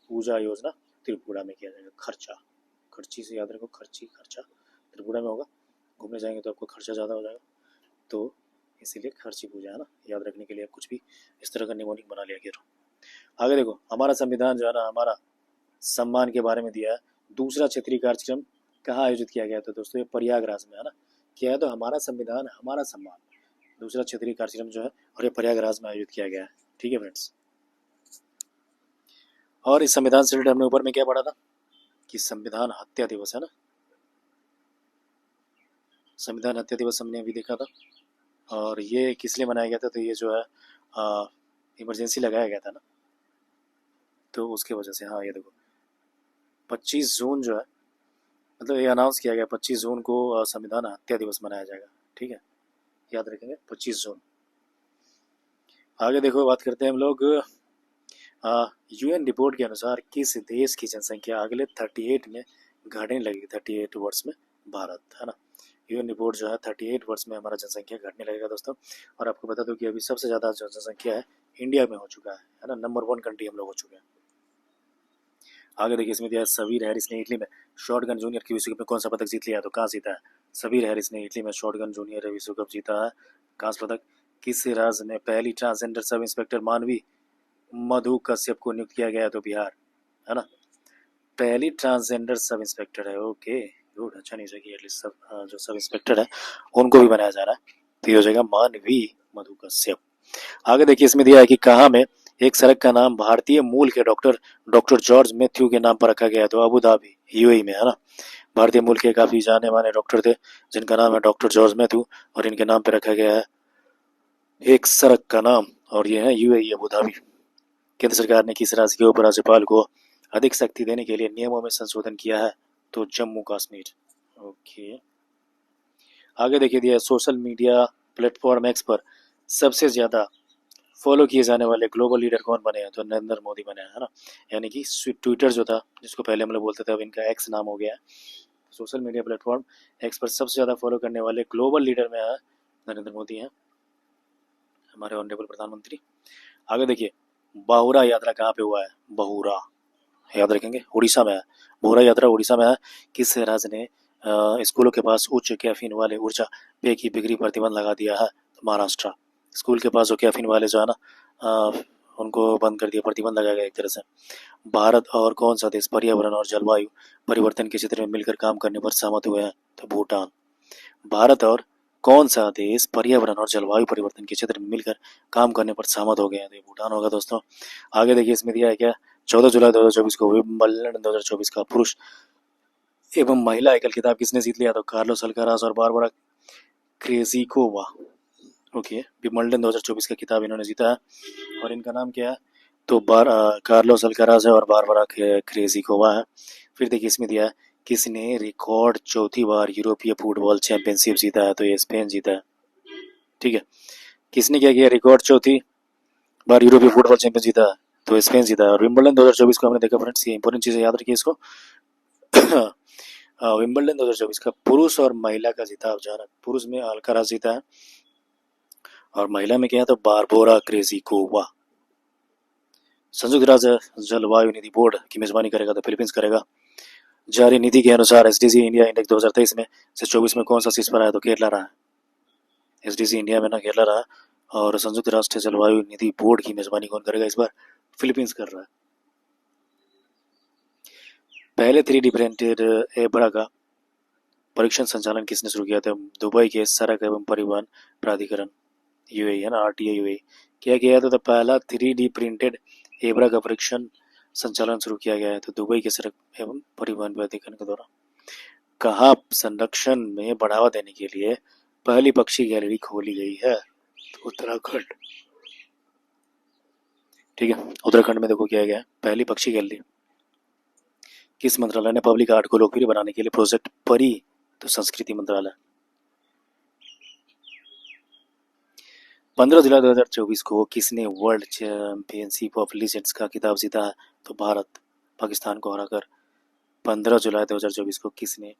पूजा योजना त्रिपुरा में किया जाएगा। खर्ची से याद रखो, खर्चा त्रिपुरा में होगा। घूमने जाएंगे तो आपको खर्चा ज़्यादा हो जाएगा, तो इसीलिए खर्ची पूजा है ना, याद रखने के लिए कुछ भी इस तरह का निमोनिक बना लिया करो। आगे देखो, हमारा संविधान जो है ना, हमारा सम्मान के बारे में दिया है। दूसरा क्षेत्रीय कार्यक्रम कहाँ आयोजित किया गया था दोस्तों? ये प्रयागराज में है ना। क्या है? तो हमारा संविधान हमारा सम्मान, दूसरा क्षेत्रीय कार्यक्रम जो है, और ये प्रयागराज में आयोजित किया गया है। ठीक है फ्रेंड्स। और इस संविधान से रिलेटेड हमने ऊपर में क्या पढ़ा था कि संविधान हत्या दिवस है ना, संविधान हत्या दिवस हमने अभी देखा था। और ये किस लिए मनाया गया था? तो ये जो है इमरजेंसी लगाया गया था ना, तो उसके वजह से। हाँ, ये देखो 25 जून जो है, मतलब ये अनाउंस किया गया 25 जून को संविधान हत्या दिवस मनाया जाएगा। ठीक है, याद रखेंगे 25 जून। आगे देखो, बात करते हैं हम लोग यूएन रिपोर्ट के अनुसार किस देश की जनसंख्या अगले 38 में घटने लगेगी? 38 वर्ष में भारत, है ना। यूएन रिपोर्ट जो है 38 वर्ष में हमारा जनसंख्या घटने लगेगा दोस्तों। और आपको बता दूं कि अभी सबसे ज़्यादा जो जनसंख्या है इंडिया में हो चुका है ना, नंबर 1 कंट्री हम लोग हो चुके हैं। आगे देखिए, इसमें दिया है सबीर हैरिस ने इटली में शॉटगन जूनियर की विश्व कप में कौन सा पदक जीत लिया? तो कहाँ जीता है? सबीर हैरिस ने इटली में शॉटगन जूनियर विश्व कप जीता है। कांस्य पदक। किस राज्य में पहली ट्रांसजेंडर सब इंस्पेक्टर मानवी मधु कश्यप को नियुक्त किया गया है? तो बिहार, है ना। पहली ट्रांसजेंडर सब इंस्पेक्टर है। ओके गुड, अच्छा नहीं कि एटलीस्ट सब जो सब इंस्पेक्टर है उनको भी बनाया जा रहा है। तो ये हो जाएगा मानवी मधु कश्यप। आगे देखिए, इसमें दिया है कि कहाँ में एक सड़क का नाम भारतीय मूल के डॉक्टर जॉर्ज मैथ्यू के नाम पर रखा गया है? तो अबू धाबी, यूएई में, है ना। भारतीय मूल के काफी जाने माने डॉक्टर थे जिनका नाम है डॉक्टर जॉर्ज मैथ्यू, और इनके नाम पर रखा गया है एक सड़क का नाम, और ये है यूएई, अबू धाबी। केंद्र सरकार ने किस राज्य के उपराज्यपाल को अधिक शक्ति देने के लिए नियमों में संशोधन किया है? तो जम्मू कश्मीर। ओके, आगे देखिए दिया सोशल मीडिया प्लेटफॉर्म एक्स पर सबसे ज्यादा फॉलो किए जाने वाले ग्लोबल लीडर कौन बने हैं? तो नरेंद्र मोदी बने हैं, है ना। यानी कि ट्विटर जो था, जिसको पहले हम लोग बोलते थे, अब इनका एक्स नाम हो गया है। सोशल मीडिया प्लेटफॉर्म एक्स पर सबसे ज्यादा फॉलो करने वाले ग्लोबल लीडर में है नरेंद्र मोदी हैं, हमारे ऑनरेबल प्रधानमंत्री। आगे देखिए, बाहुरा यात्रा कहाँ पे हुआ है? बहुरा, याद रखेंगे, उड़ीसा में है। बहुरा यात्रा उड़ीसा में है। किस राज्य ने स्कूलों के पास उच्च कैफीन वाले ऊर्जा पेय की बिक्री पर प्रतिबंध लगा दिया है? तो महाराष्ट्र। स्कूल के पास जो कैफीन वाले जो है ना, उनको बंद कर दिया, प्रतिबंध लगाया गया एक तरह से। भारत और कौन सा देश पर्यावरण और जलवायु परिवर्तन के क्षेत्र में मिलकर काम करने पर सहमत हुए हैं? तो भूटान। भारत और कौन सा देश पर्यावरण और जलवायु परिवर्तन के क्षेत्र में मिलकर काम करने पर सहमत हो गए हैं? तो भूटान होगा दोस्तों। आगे देखिए, इसमें दिया है क्या? 14 जुलाई 2024 को विंबलडन 2024 का पुरुष एवं महिला एकल खिताब किसने जीत लिया? तो कार्लोस अल्काराज और बारबरा क्रेजिकोवा। ओके, विंबलडन 2024 का खिताब इन्होंने जीता है, और इनका नाम क्या है? तो कार्लोस अल्काराज है और बारबरा क्रेजिकोवा है। फिर देखिए, इसमें दिया है किसने रिकॉर्ड चौथी बार यूरोपीय फुटबॉल चैंपियनशिप जीता है? तो ये स्पेन जीता है। ठीक है, किसने क्या किया? रिकॉर्ड चौथी बार यूरोपीय फुटबॉल चैंपियन जीता है? तो स्पेन जीता है। और विंबलडन 2024 को हमने देखा फ्रेंड्स, ये इंपॉर्टेंट चीजें याद रखिए इसको। विंबलडन 2024 का पुरुष और महिला का खिताब जो है, पुरुष में अल्काराज जीता है, और महिला में क्या है? तो बारबोरा क्रेजिकोवा। संयुक्त राज्य जलवायु निधि बोर्ड की मेजबानी करेगा? तो फिलीपींस करेगा। जारी नीति के अनुसार एसडीजी इंडिया इंडेक्स 2023 में से 24 में कौन सा शीर्ष पर आया? तो केरला रहा है। एसडीजी इंडिया में ना केरला रहा, और संयुक्त राष्ट्र जलवायु निधि बोर्ड की मेजबानी कौन करेगा इस बार? फिलीपींस कर रहा है। पहले 3D प्रिंटेड एबरा का परीक्षण संचालन किसने शुरू किया था? दुबई के सड़क एवं परिवहन प्राधिकरण, यूएई, है ना, आरटीए यूएई। क्या किया था? तो पहला 3D प्रिंटेड एबरा का परीक्षण संचालन शुरू किया गया है, तो दुबई के सड़क एवं परिवहन प्राधिकरण के द्वारा। कहाँ संरक्षण में बढ़ावा देने के लिए पहली पक्षी गैलरी खोली गई है? तो उत्तराखंड। ठीक है, उत्तराखंड में देखो क्या गया है, पहली पक्षी गैलरी। किस मंत्रालय ने पब्लिक आर्ट को लोकप्रिय बनाने के लिए प्रोजेक्ट परी? तो संस्कृति मंत्रालय। 15 जुलाई 2024 को किसने वर्ल्ड चैंपियनशिप ऑफ लीजेंड्स का खिताब जीता है? तो भारत, पाकिस्तान को हराकर। 15 जुलाई 2024 को किसने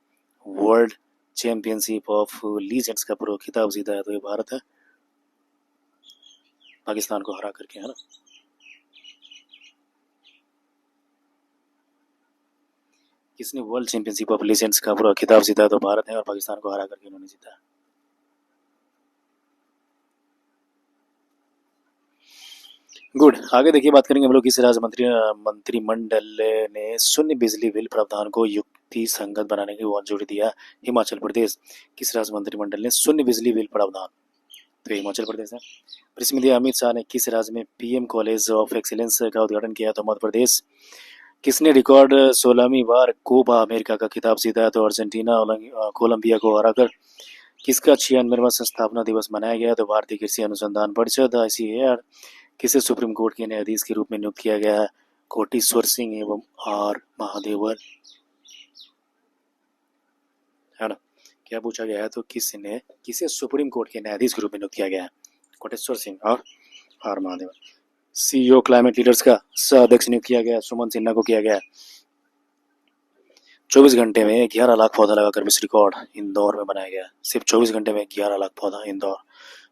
वर्ल्ड चैंपियनशिप ऑफ लीजेंड्स का प्रो खिताब जीता है? तो ये भारत है, पाकिस्तान को हरा करके, है ना। किसने वर्ल्ड चैंपियनशिप ऑफ लीजेंड्स का पूरा खिताब जीता है? तो भारत है, और पाकिस्तान को हरा करके इन्होंने जीता है। गुड। आगे देखिए, बात करेंगे हम लोग किस राज्य मंत्रिमंडल ने शून्य बिजली बिल प्रावधान को युक्ति संगत बनाने की मंजूरी दिया। हिमाचल प्रदेश। किस राज्य मंत्रिमंडल ने शून्य बिजली बिल प्रावधान, तो हिमाचल प्रदेश है। फिर इसमें दिया, अमित शाह ने किस राज्य में पीएम कॉलेज ऑफ एक्सीलेंस का उद्घाटन किया, तो मध्य प्रदेश। किसने रिकॉर्ड 16वीं बार कोपा अमेरिका का खिताब जीता, तो अर्जेंटीना कोलंबिया को हराकर। किसका 96वां संस्थापना दिवस मनाया गया, तो भारतीय कृषि अनुसंधान परिषद ICAR। किसे सुप्रीम कोर्ट के न्यायाधीश के रूप में नियुक्त किया गया है, कोटेश्वर सिंह एवं आर महादेवन, है ना। क्या पूछा गया है, तो किसे सुप्रीम कोर्ट के न्यायाधीश के रूप में नियुक्त किया गया है, कोटेश्वर सिंह और R Mahadevan. CEO climate leaders का सह अध्यक्ष नियुक्त किया गया, सुमन सिन्हा को किया गया। 24 घंटे में 11 लाख पौधा लगाकर विश्व रिकॉर्ड इंदौर में बनाया गया। सिर्फ 24 घंटे में 11 लाख पौधा, इंदौर।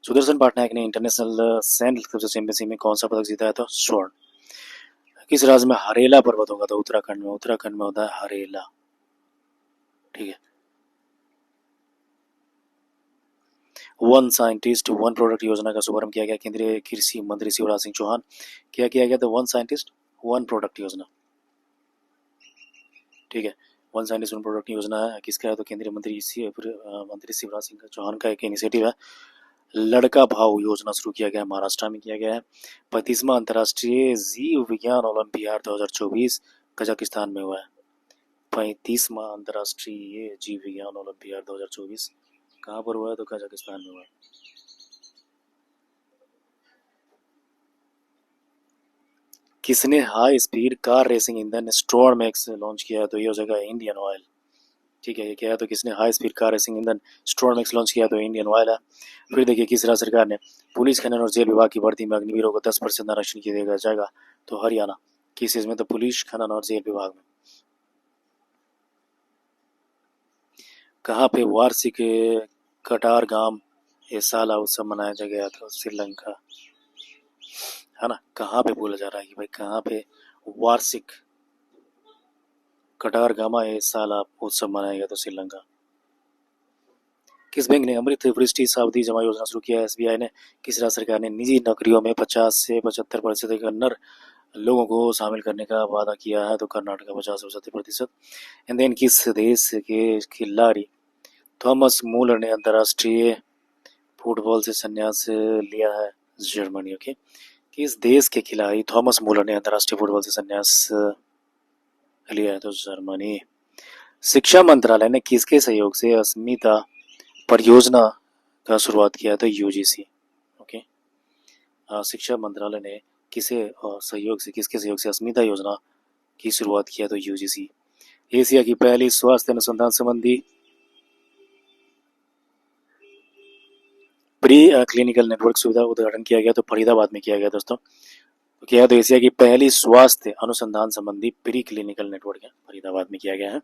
सुदर्शन पटनायक ने इंटरनेशनल सैंड चैंपियनशिप में कौन सा पदक जीता है, तो स्वर्ण। किस राज्य में हरेला पर्वत होगा, तो उत्तराखंड में। उत्तराखंड में होता है हरेला, ठीक है। वन साइंटिस्ट वन प्रोडक्ट योजना का शुभारंभ किया गया, केंद्रीय कृषि मंत्री शिवराज सिंह चौहान। क्या किया गया, तो वन साइंटिस्ट वन प्रोडक्ट योजना, ठीक है। वन साइंटिस्ट वन प्रोडक्ट योजना है किसका है, तो केंद्रीय मंत्री शिवराज सिंह चौहान का एक इनिशिएटिव है। लड़का भाव योजना शुरू किया गया, महाराष्ट्र में किया गया है। 35वां अंतर्राष्ट्रीय जीव विज्ञान ओलंपियाड 2024 कजाकिस्तान में हुआ है। 35वां अंतर्राष्ट्रीय जीव विज्ञान ओलंपियाड 2024 कहाँ पर हुआ है, तो कजाकिस्तान में हुआ है। किसने हाई स्पीड कार रेसिंग ईंधन स्टॉर्म एक्स लॉन्च किया है, तो ये हो जाएगा इंडियन ऑयल, ठीक है। ये क्या है, तो किसने हाई स्पीड कार रेसिंग ईंधन स्टॉर्म एक्स लॉन्च किया, तो इंडियन ऑयल है। फिर देखिए, किस राज्य सरकार ने पुलिस खनन और जेल विभाग की भर्ती में अग्निवीरों को 10% आरक्षण किया जाएगा, तो हरियाणा। किस इसमें, तो पुलिस खनन और जेल विभाग में। कहाँ पे वार्षिक कटार गांव साला उत्सव मनाया गया, तो श्रीलंका, है ना। कहाँ पे बोला जा रहा है कि भाई कहाँ पे वार्षिक कटार गामा साला उत्सव मनाया गया, तो श्रीलंका। किस बैंक ने अमृत वृष्टि सावधि जमा योजना शुरू किया है, SBI ने। किस राज्य सरकार ने निजी नौकरियों में 50 से 75% नर लोगों को शामिल करने का वादा किया है, तो कर्नाटक 50 से 70%। एंड देन किस देश के खिलाड़ी थॉमस मूलर ने अंतर्राष्ट्रीय फुटबॉल से संन्यास लिया है, जर्मनी, ओके। किस देश के खिलाड़ी थॉमस मूलर ने अंतर्राष्ट्रीय फुटबॉल से संन्यास लिया है, तो जर्मनी। शिक्षा मंत्रालय ने किसके सहयोग से अस्मिता परियोजना का शुरुआत किया, तो UGC, ओके। शिक्षा मंत्रालय ने किसके सहयोग से अस्मिता योजना की शुरुआत किया, तो UGC। एशिया की पहली स्वास्थ्य अनुसंधान संबंधी प्री क्लिनिकल नेटवर्क सुविधा उद्घाटन किया गया, तो फरीदाबाद में किया गया दोस्तों। तो क्या है, तो एशिया की पहली स्वास्थ्य अनुसंधान संबंधी प्री क्लिनिकल नेटवर्क है, फरीदाबाद में किया गया है।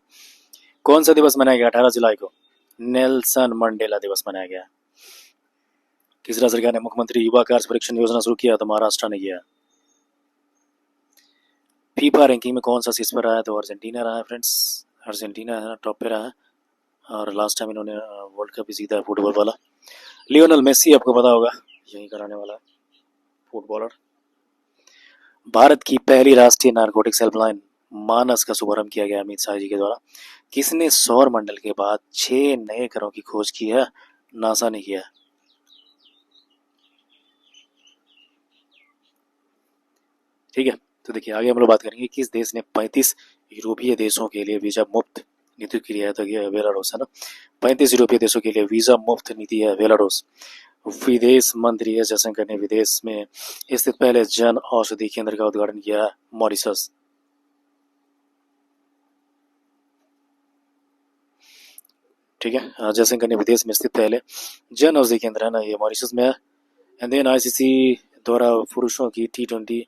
कौन सा दिवस मनाया गया, 18 जुलाई को नेल्सन मंडेला दिवस मनाया गया। किस राज्य सरकार ने मुख्यमंत्री युवा कार्य परीक्षण योजना शुरू किया, तो महाराष्ट्र ने किया। फीफा रैंकिंग में कौन सा शीर्ष पर रहा है, तो अर्जेंटीना रहा है फ्रेंड्स। अर्जेंटीना है टॉप पे रहा है, और लास्ट टाइम इन्होंने वर्ल्ड कप भी जीता है फुटबॉल वाला। लियोनल मेसी आपको पता होगा, यही कराने वाला है, फुटबॉलर। भारत की पहली राष्ट्रीय नारकोटिक्स हेल्पलाइन मानस का शुभारंभ किया गया अमित शाह जी के द्वारा। किसने सौर मंडल के बाद 6 नए ग्रहों की खोज की है, नासा ने किया। ठीक है, तो देखिए आगे हम लोग बात करेंगे किस देश ने 35 यूरोपीय देशों के लिए वीजा मुक्त नीति की है, तो ये बेलारूस है ना। 35 यूरोपीय देशों के लिए वीजा मुक्त नीति है बेलारूस। विदेश मंत्री एस जयशंकर ने विदेश में स्थित पहले जन औषधि केंद्र का उद्घाटन किया, मॉरिशस। ठीक है, जयशंकर ने विदेश में स्थित पहले जन औषधि केंद्र है ना, ये मॉरिशस में है। एंड देन ICC द्वारा पुरुषों की T20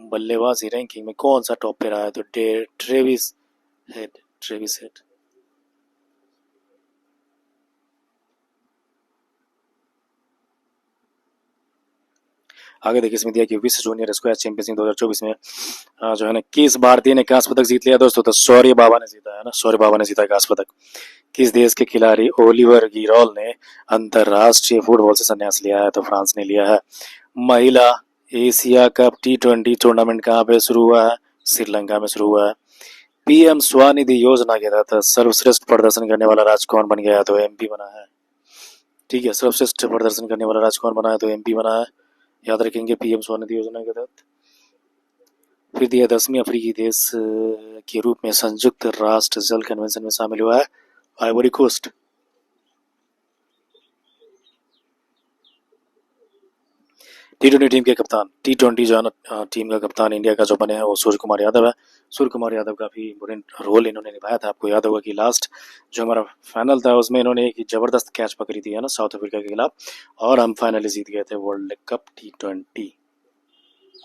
बल्लेबाजी रैंकिंग में कौन सा टॉप पे रहा है, तो ट्रेविस हेड। आगे देखिए, इसमें दिया कि विश्व जूनियर स्क्वैश चैंपियनशिप 2024 में जो है ना किस भारतीय ने कांस्य पदक जीत लिया दोस्तों, तो शौर्य बाबा ने जीता है ना, शौर्य बाबा ने जीता कांस्य पदक। किस देश के खिलाड़ी ओलिवर गिरोल ने अंतरराष्ट्रीय फुटबॉल से संन्यास लिया है, तो फ्रांस ने लिया है। महिला एशिया कप T20 टूर्नामेंट कहाँ पे शुरू हुआ है? श्रीलंका में शुरू हुआ है। पीएम स्वनिधि योजना के तहत सर्वश्रेष्ठ प्रदर्शन करने वाला राज्य कौन बन गया? तो एमपी बना है। ठीक है, सर्वश्रेष्ठ प्रदर्शन करने वाला राज्य कौन बना है? तो एमपी बना है। याद रखेंगे पीएम स्वनिधि योजना के तहत। फिर यह 10वीं अफ्रीकी देश के रूप में संयुक्त राष्ट्र जल कन्वेंशन में शामिल हुआ है आइवरी कोस्ट। T20 टीम के कप्तान, T20 जो है ना टीम का कप्तान इंडिया का जो बने हैं वो सूर्य कुमार यादव है। सूर्य कुमार यादव काफी इम्पोर्टेंट रोल इन्होंने निभाया था। आपको याद होगा कि लास्ट जो हमारा फाइनल था उसमें इन्होंने एक जबरदस्त कैच पकड़ी थी है ना साउथ अफ्रीका के खिलाफ, और हम फाइनली जीत गए थे world cup T20।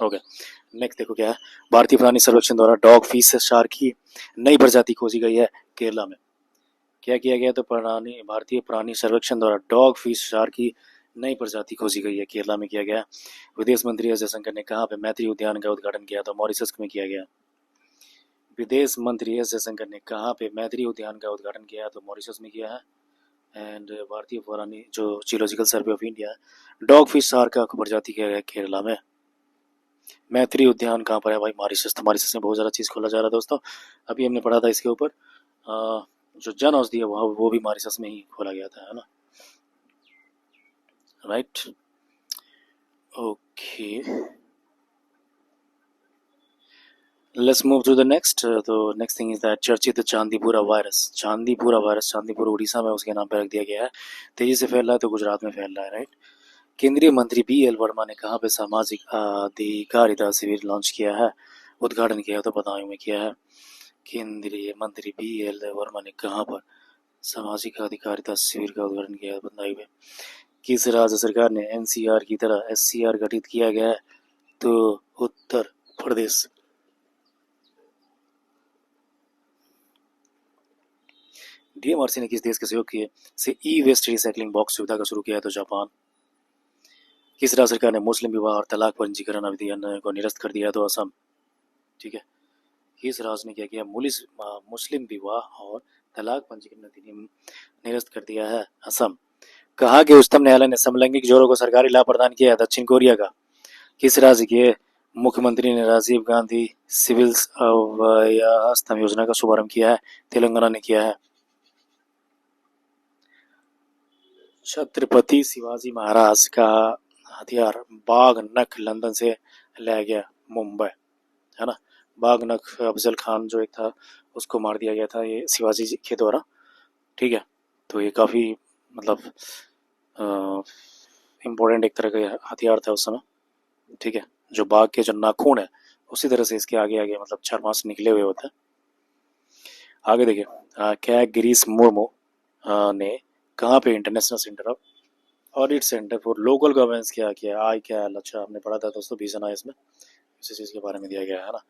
Okay, next देखो क्या है। भारतीय प्राणी सर्वेक्षण द्वारा डॉग फिश शार्क की नई प्रजाति खोजी गई है केरला में। क्या किया गया? तो भारतीय प्राणी सर्वेक्षण द्वारा डॉग फिश शार्क की नई प्रजाति खोजी गई है, केरला में किया गया। विदेश मंत्री एस जयशंकर ने कहा पे मैत्री उद्यान का उद्घाटन किया? तो मॉरिशस में किया गया। विदेश मंत्री एस जयशंकर ने कहा पे मैत्री उद्यान का उद्घाटन किया? तो मॉरिशस में किया है। एंड भारतीय पुरानी जो geological survey of India dog fish shark का प्रजाति किया गया केरला में। मैत्री उद्यान कहाँ पर है भाई? मॉरिशस। तो मॉरिशस में बहुत ज़्यादा चीज़ खोला जा रहा है दोस्तों। अभी हमने पढ़ा था इसके ऊपर जो जन औषधि है वो भी मॉरिशस में ही खोला गया था, है ना, right. Okay, let's move to the next. तो नेक्स्ट थिंग इज दैट चर्चित चांदीपुरा वायरस। चांदीपुर उड़ीसा में उसके नाम पर रख दिया गया है। तेजी से फैल रहा है तो गुजरात में फैल रहा है, राइट। केंद्रीय मंत्री BL वर्मा ने कहाँ पे सामाजिक अधिकारिता शिविर लॉन्च किया है? उद्घाटन किया? तो बदायूं में किया है। केंद्रीय मंत्री BL वर्मा ने कहाँ पर सामाजिक अधिकारिता शिविर का उद्घाटन किया? बदायूं में। किस राज्य सरकार ने NCR की तरह SCR गठित किया गया है? तो उत्तर प्रदेश। DMRC ने किस देश के सहयोग से ई-वेस्ट रिसाइकलिंग बॉक्स सुविधा का शुरू किया है? तो जापान। किस राज्य सरकार ने मुस्लिम विवाह और तलाक पंजीकरण अभियान को निरस्त कर दिया? तो असम। ठीक है, किस राज्य ने क्या किया? मुस्लिम विवाह और तलाक पंजीकरण अधिनियम निरस्त कर दिया है? असम। कहा कि उच्चतम न्यायालय ने समलैंगिक जोड़ों को सरकारी लाभ प्रदान किया है? दक्षिण कोरिया का। किस राज्य के मुख्यमंत्री ने राजीव गांधी सिविल अभयास्तम योजना का शुभारंभ किया है? तेलंगाना ने किया है। छत्रपति शिवाजी महाराज का हथियार बाघ नख लंदन से लाया गया मुंबई, है ना। बाघ नख अफजल खान जो एक था उसको मार दिया गया था ये शिवाजी जी के द्वारा। ठीक है, तो ये काफी मतलब इम्पोर्टेंट एक तरह का हथियार था उस समय। ठीक है, जो बाघ के जो नाखून है उसी तरह से इसके आगे आगे मतलब 4 मास निकले हुए होते हैं। आगे देखिए, क्या गिरीश मुर्मू ने कहाँ पे international centre of audit centre for local governance क्या किया? ICAL, अच्छा हमने पढ़ा था दोस्तों विजन है इसमें, इसी चीज़ के बारे में दिया गया है ना।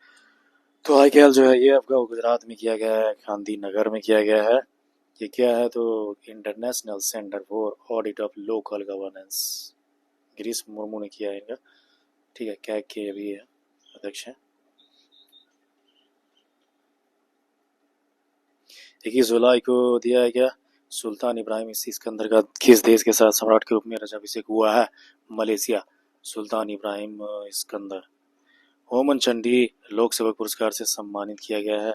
तो ICAL जो है ये आपका गुजरात में किया गया है, गांधीनगर में किया गया है। ये क्या है? तो international centre for audit of local governance, Girish Murmu ने किया है इनका। ठीक है, क्या के भी है अध्यक्ष है। 21 जुलाई को दिया गया। सुल्तान इब्राहिम सिकंदर का किस देश के साथ सम्राट के रूप में राज्याभिषेक हुआ है? मलेशिया। सुल्तान इब्राहिम सिकंदर। ओमन चंडी लोक सेवक पुरस्कार से सम्मानित किया गया है।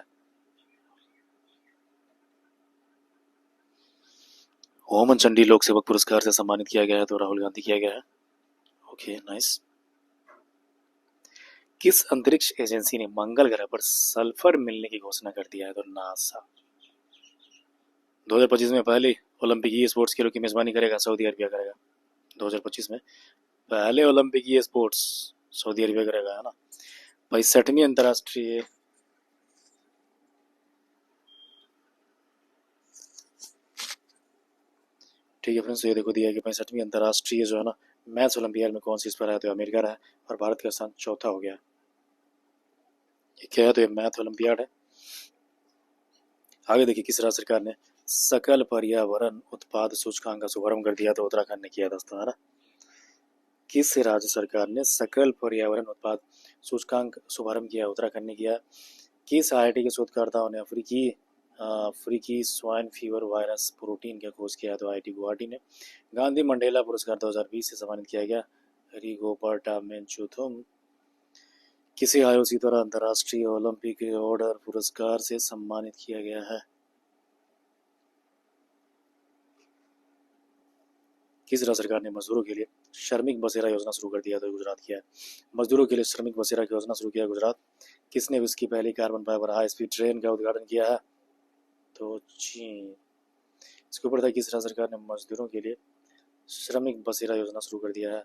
ओमन चंडी लोक सेवक पुरस्कार से सम्मानित किया गया है तो राहुल गांधी किया गया है। Okay, nice. किस अंतरिक्ष एजेंसी ने मंगल ग्रह पर सल्फर मिलने की घोषणा कर दिया है? तो नासा। 2025 में पहले ओलंपिक ई स्पोर्ट्स खेलों की मेजबानी करेगा? सऊदी अरबिया करेगा। 2025 में पहले Olympic e sports Saudi Arabia करेगा, है ना। 65वीं अंतर्राष्ट्रीय ठीक है फ्रेंड्स, ये देखो दिया कि 65वीं अंतर्राष्ट्रीय जो है ना मैथ्स ओलंपियाड में कौन सी इस पर है? तो अमेरिका रहा है और भारत का स्थान चौथा हो गया। ये क्या है? तो ये मैथ ओलंपियाड है। आगे देखिए, किस राज्य सरकार ने सकल पर्यावरण उत्पाद सूचकांक का शुभारंभ कर दिया? तो उत्तराखंड ने किया दोस्तों, है ना। किस राज्य सरकार ने सकल पर्यावरण उत्पाद सूचकांक शुभारंभ किया? उत्तराखंड ने किया। किस IIT के शोधकर्ताओं ने अफ्रीकी स्वाइन फीवर वायरस प्रोटीन का खोज किया? तो IIT गुवाहाटी ने। गांधी मंडेला पुरस्कार 2020 से सम्मानित किया गया रिगोबर्टा मेंचुथुम किसे आईओसी द्वारा अंतर्राष्ट्रीय ओलंपिक ऑर्डर पुरस्कार से सम्मानित किया गया है? किस राज्य सरकार ने मजदूरों के लिए श्रमिक बसेरा योजना शुरू कर दिया? तो गुजरात किया है। मजदूरों के लिए श्रमिक बसेरा की योजना शुरू किया गुजरात। किसने विश्व की पहली carbon fibre high speed train का उद्घाटन किया है? तो चीन। इसके ऊपर था किस राज्य सरकार ने मजदूरों के लिए श्रमिक बसेरा योजना शुरू कर दिया है?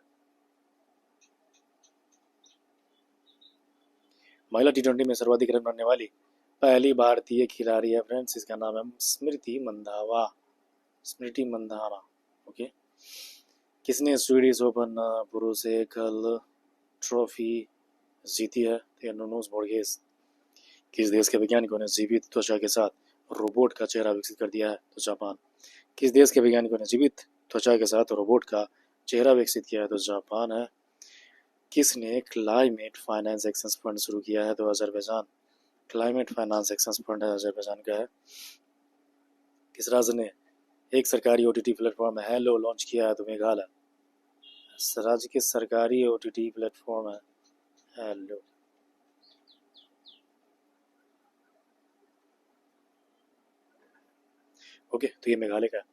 महिला टी20 में सर्वाधिक रन बनाने वाली पहली भारतीय खिलाड़ी है फ्रेंड्स, इसका नाम है स्मृति मंधावा। स्मृति मंधाना। ओके। किसने स्वीडिश ओपन पुरुष एकल ट्रॉफी जीती है? नुनोस बोर्गेस। किस देश के वैज्ञानिकों ने जीवित त्वचा के साथ रोबोट का चेहरा विकसित कर दिया है? तो जापान। किस देश के वैज्ञानिकों ने जीवित त्वचा के साथ रोबोट का चेहरा विकसित किया है? तो जापान है। किसने क्लाइमेट फाइनेंस एक्शन फंड शुरू किया है? तो Azerbaijan. Climate finance action fund Azerbaijan का है। किस राज्य ने एक सरकारी ओटीटी प्लेटफॉर्म हेलो लॉन्च किया है? तो मेघालय। राज्य के सरकारी ओटीटी प्लेटफॉर्म है हेलो। ओके, तो ये मेघालय का है।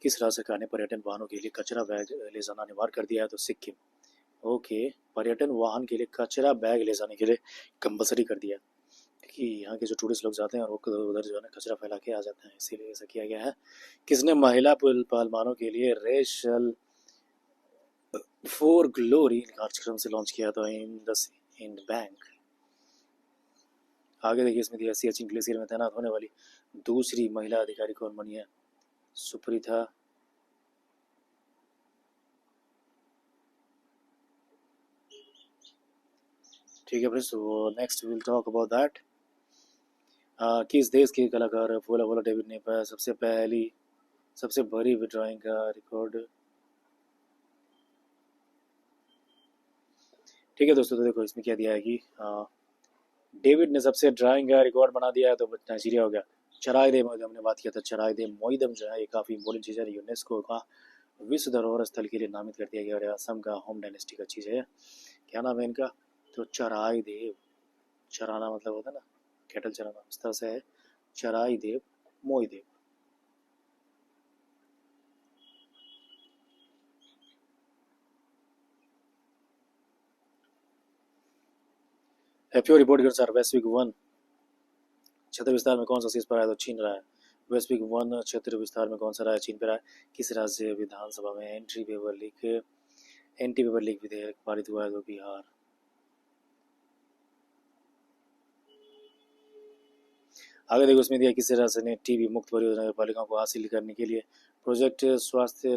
किस राज्य सरकार ने पर्यटन वाहनों के लिए कचरा बैग ले जाना अनिवार्य कर दिया है? तो सिक्किम। ओके, पर्यटन वाहन के लिए कचरा बैग ले जाने के लिए कंपलसरी कर दिया, क्योंकि यहाँ के जो टूरिस्ट लोग जाते हैं और वो उधर जो है ना कचरा फैला के आ जाते हैं, इसीलिए ऐसा किया गया है। किसने महिला पहलवानों के लिए रेशल फॉर ग्लोरी कार्यक्रम से लॉन्च किया था? Ind Bank. आगे देखिए, इसमें दिया सियाचिन ग्लेशियर में तैनात होने वाली दूसरी महिला अधिकारी कौन बनी है? सुप्रीता। ठीक है फ्रेंड्स, तो next will talk about that. किस देश के कलाकार फूला वोला डेविड ने सबसे बड़ी विड्रॉइंग का रिकॉर्ड? ठीक है दोस्तों, तो देखो इसमें क्या दिया है कि डेविड ने सबसे ड्राइंग का रिकॉर्ड बना दिया है, तो नाइजीरिया हो गया। चराई दे मोइदम, हमने बात किया था, चराई दे मोइदम जो है ये काफ़ी इंपॉर्टेंट चीज़ है, यूनेस्को का विश्व धरोहर स्थल के लिए नामित कर दिया गया, और असम का होम डायनेस्टी का चीज़ है। क्या नाम है इनका? तो चराई देव। चराना मतलब होता है ना कैटल चराना, उस तरह से है चराई देव मोइदेव। एफएओ रिपोर्ट के अनुसार वैश्विक वन क्षेत्र विस्तार में कौन सा शीर्ष पर है? तो चीन रहा है। वैश्विक वन क्षेत्र विस्तार में कौन सा रहा है? चीन पर रहा है। किस राज्य विधानसभा में एंटी पेपर लीक विधेयक पारित हुआ है? तो बिहार। आगे देखो, उसमें दिया किस राज्य ने टीबी मुक्त परियोजना बालिकाओं को हासिल करने के लिए प्रोजेक्ट स्वास्थ्य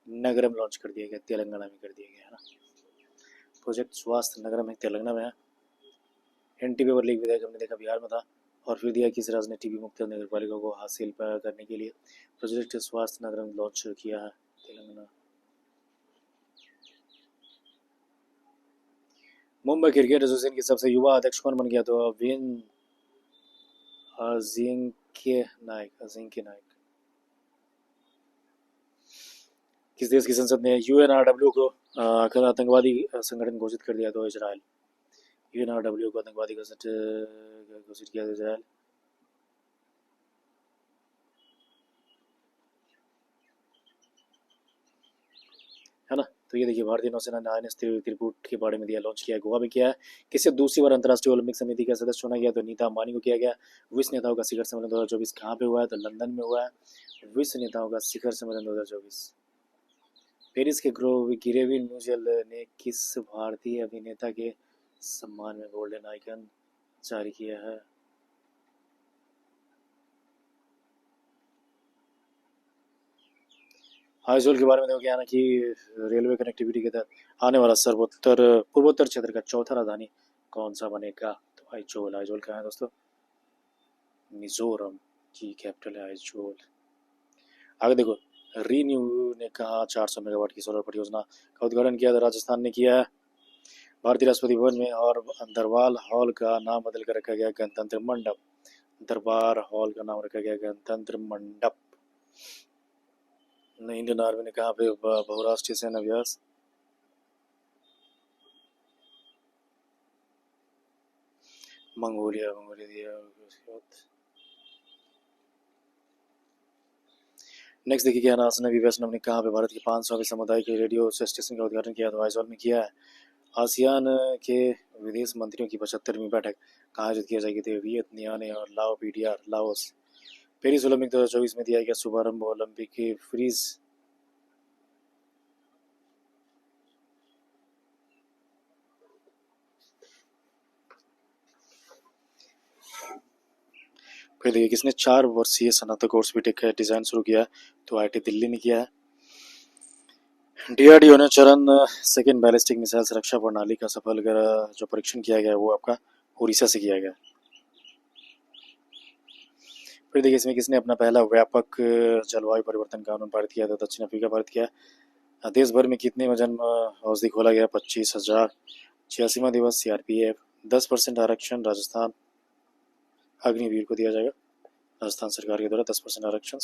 नगरम लॉन्च कर दिया गया? तेलंगाना में कर दिया गया है ना। प्रोजेक्ट स्वास्थ्य नगरम में तेलंगाना में है। एंटी पेपर लीक विधेयक हमने देखा बिहार में था। और फिर दिया किस राज्य ने टीबी मुक्त नगर पालिका को हासिल करने के लिए प्रोजेक्ट स्वास्थ्य नगरम लॉन्च किया है? तेलंगाना। मुंबई क्रिकेट एसोसिएशन के सबसे युवा अध्यक्ष कौन बन गया? तो अजिंक्य नायक। किस देश की संसद ने यूएनआरडब्ल्यू को आतंकवादी संगठन घोषित कर दिया? तो इजराइल। यूएनआरडब्ल्यू को आतंकवादी घोषित किया? इजराइल। है ना। तो ये देखिए, भारतीय नौसेना ने आईएनएस त्रिपुट के बारे में दिया, लॉन्च किया, गोवा में किया है। किसे दूसरी बार अंतर्राष्ट्रीय ओलंपिक समिति का सदस्य चुना गया? तो नीता अंबानी को किया गया। विश्व नेताओं का शिखर सम्मेलन 2024 कहाँ पे हुआ है? तो लंदन में हुआ है। विश्व नेताओं का शिखर सम्मेलन 2024। पेरिस के गिरेविन म्यूजियल ने किस भारतीय अभिनेता के सम्मान में गोल्डन आइकन जारी किया है? आइजोल के बारे में देखो क्या है ना कि रेलवे कनेक्टिविटी के तहत आने वाला पूर्वोत्तर क्षेत्र का चौथा राजधानी कौन सा बनेगा? तो आइजोल का है दोस्तों, मिजोरम की कैपिटल है आइजोल। आगे देखो, रीन्यू ने कहा 400 मेगावाट की सोलर परियोजना का उद्घाटन किया था? राजस्थान ने किया है। भारतीय राष्ट्रपति भवन में और दरबार हॉल का नाम बदल कर रखा गया गणतंत्र मंडप। दरबार हॉल का नाम रखा गया गणतंत्र मंडप। इंडियन आर्मी ने कहाँ पे बहुराष्ट्रीय सेना अभ्यास? मंगोलिया मंगोलिया दिया उसके बाद। नेक्स्ट देखिए क्या नासना वी वैष्णव ने कहाँ पे भारत के 500वें सामुदायिक रेडियो स्टेशन का उद्घाटन किया? तो आइजॉल में किया है। आसियान के विदेश मंत्रियों की 75वीं बैठक कहाँ आयोजित की जाएगी? थी वियतनाम और लाओ पीडीआर लाओस। पेरिस ओलंपिक 2024 में दिया गया शुभारंभ ओलंपिक के फ्रीज। फिर देखिए किसने 4 वर्षीय स्नातक कोर्स बीटेक का डिजाइन शुरू किया? तो आईआईटी दिल्ली ने किया है। डीआरडीओ ने चरण सेकेंड बैलिस्टिक मिसाइल सुरक्षा प्रणाली का सफल जो परीक्षण किया गया वो आपका उड़ीसा से किया गया। फिर देखिए इसमें किसने अपना पहला व्यापक जलवायु परिवर्तन कानून पारित किया? तो दक्षिण अफ्रीका पारित किया। देश भर में कितने में जन्म औषधि खोला गया? 25,000। 86वां दिवस सीआरपीएफ। 10% आरक्षण राजस्थान अग्निवीर को दिया जाएगा। राजस्थान सरकार के द्वारा 10% आरक्षण।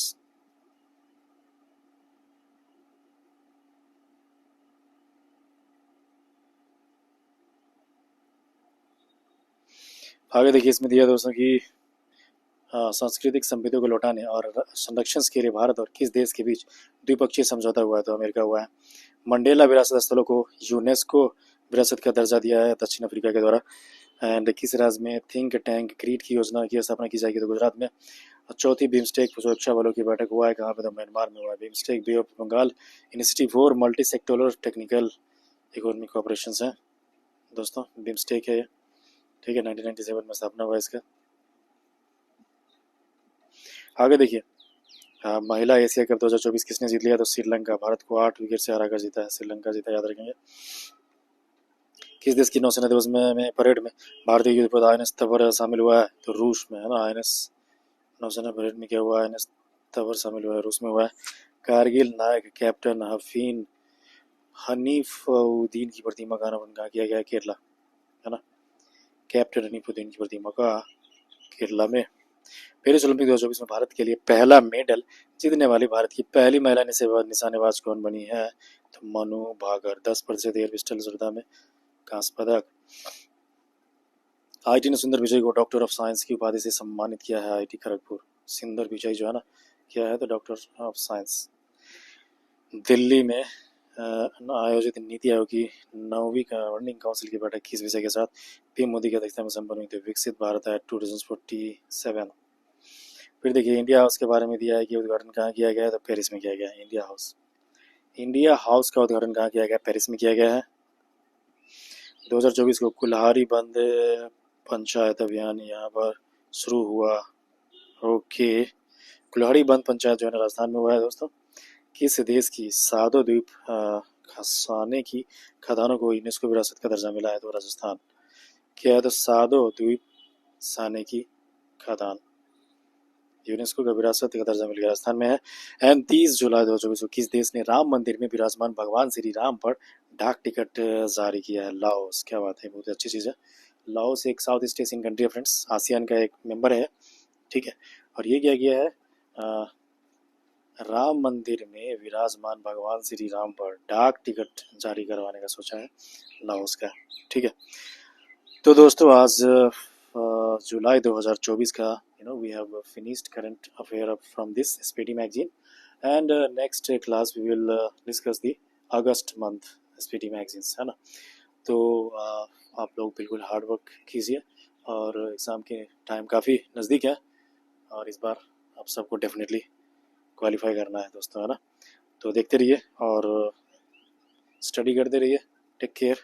आगे देखिए इसमें दिया दोस्तों की सांस्कृतिक संपत्तियों को लौटाने और संरक्षण के लिए भारत और किस देश के बीच द्विपक्षीय समझौता हुआ है? तो अमेरिका हुआ है। मंडेला विरासत स्थलों को यूनेस्को विरासत का दर्जा दिया है दक्षिण अफ्रीका के द्वारा। एंड किस राज्य में थिंक टैंक क्रीट की योजना की स्थापना की जाएगी? तो गुजरात में। चौथी बिम्स्टेक सुरक्षा बलों की बैठक हुआ है कहाँ पे? तो म्यांमार में हुआ है। BIMSTEC bay of Bengal initiative for multi sectoral technical economic cooperation है दोस्तों, बिम्स्टेक है। ठीक है, 1997 में स्थापना हुआ इसका। आगे देखिए महिला एशिया कप 2024 किसने जीत लिया? तो श्रीलंका। भारत को 8 विकेट से हरा कर जीता है श्रीलंका, जीता याद रखेंगे। किस देश की नौसेना दिवस में परेड में भारतीय युद्धपोत आईएनएस तवर शामिल हुआ है? तो रूस में है ना। आईएनएस नौसेना परेड में क्या हुआ? आईएनएस तवर शामिल हुआ है, रूस में हुआ है। कारगिल नायक कैप्टन हफीन हनीफउद्दीन की प्रतिमा का अनावरण कहाँ किया गया? केरला, है ना। कैप्टन हनीफउद्दीन की प्रतिमा का केरला में। पेरिस ओलंपिक 2024 में भारत के लिए पहला मेडल जीतने वाली भारत की पहली महिला निशानेबाज कौन बनी है? तो मनु भाकर। 10% एयर पिस्टल स्पर्धा में कांस्य पदक। आईटी ने सुंदर पिचाई को डॉक्टर ऑफ साइंस की उपाधि से सम्मानित किया है। आईटी खड़गपुर सुंदर पिचाई जो है ना क्या है? तो डॉक्टर ऑफ साइंस। दिल्ली में आयोजित नीति आयोग की 9वीं गवर्निंग काउंसिल की बैठक किस विषय के साथ पीएम मोदी की अध्यक्षता में संपन्न हुई थी? विकसित भारत एक्ट 2047। फिर देखिए इंडिया हाउस के बारे में दिया है कि उद्घाटन कहाँ किया गया है? तो पेरिस में किया गया है। इंडिया हाउस, इंडिया हाउस का उद्घाटन कहाँ किया गया? पेरिस में किया गया है। 2024 को कुल्हाड़ी बंद पंचायत अभियान यहाँ पर शुरू हुआ। ओके, कुल्हाड़ी बंद पंचायत जो है ना राजस्थान में हुआ है दोस्तों। किस देश की सादो द्वीप खसाने की खदानों को यूनेस्को विरासत का दर्जा मिला है? तो राजस्थान। क्या है? तो सादो द्वीप साने की खदान यूनेस्को का विरासत का दर्जा मिल गया, राजस्थान में है। एंड 30 जुलाई 2024 को किस देश ने राम मंदिर में विराजमान भगवान श्री राम पर डाक टिकट जारी किया है? लाओस। क्या बात है, बहुत अच्छी चीज़ है। लाओस एक साउथ ईस्ट एशियन कंट्री है फ्रेंड्स, आसियान का एक मेंबर है। ठीक है, और ये क्या किया है? राम मंदिर में विराजमान भगवान श्री राम पर डाक टिकट जारी करवाने का सोचा है लाओस का। ठीक है, तो दोस्तों आज जुलाई 2024 का we have finished current affair from this SPT magazine, and next class we will discuss the August month SPT magazines, है ना। तो आप लोग बिल्कुल हार्ड वर्क कीजिए और एग्ज़ाम के टाइम काफ़ी नज़दीक है और इस बार आप सबको डेफिनेटली क्वालिफाई करना है दोस्तों, है ना। तो देखते रहिए और स्टडी करते रहिए। Take care.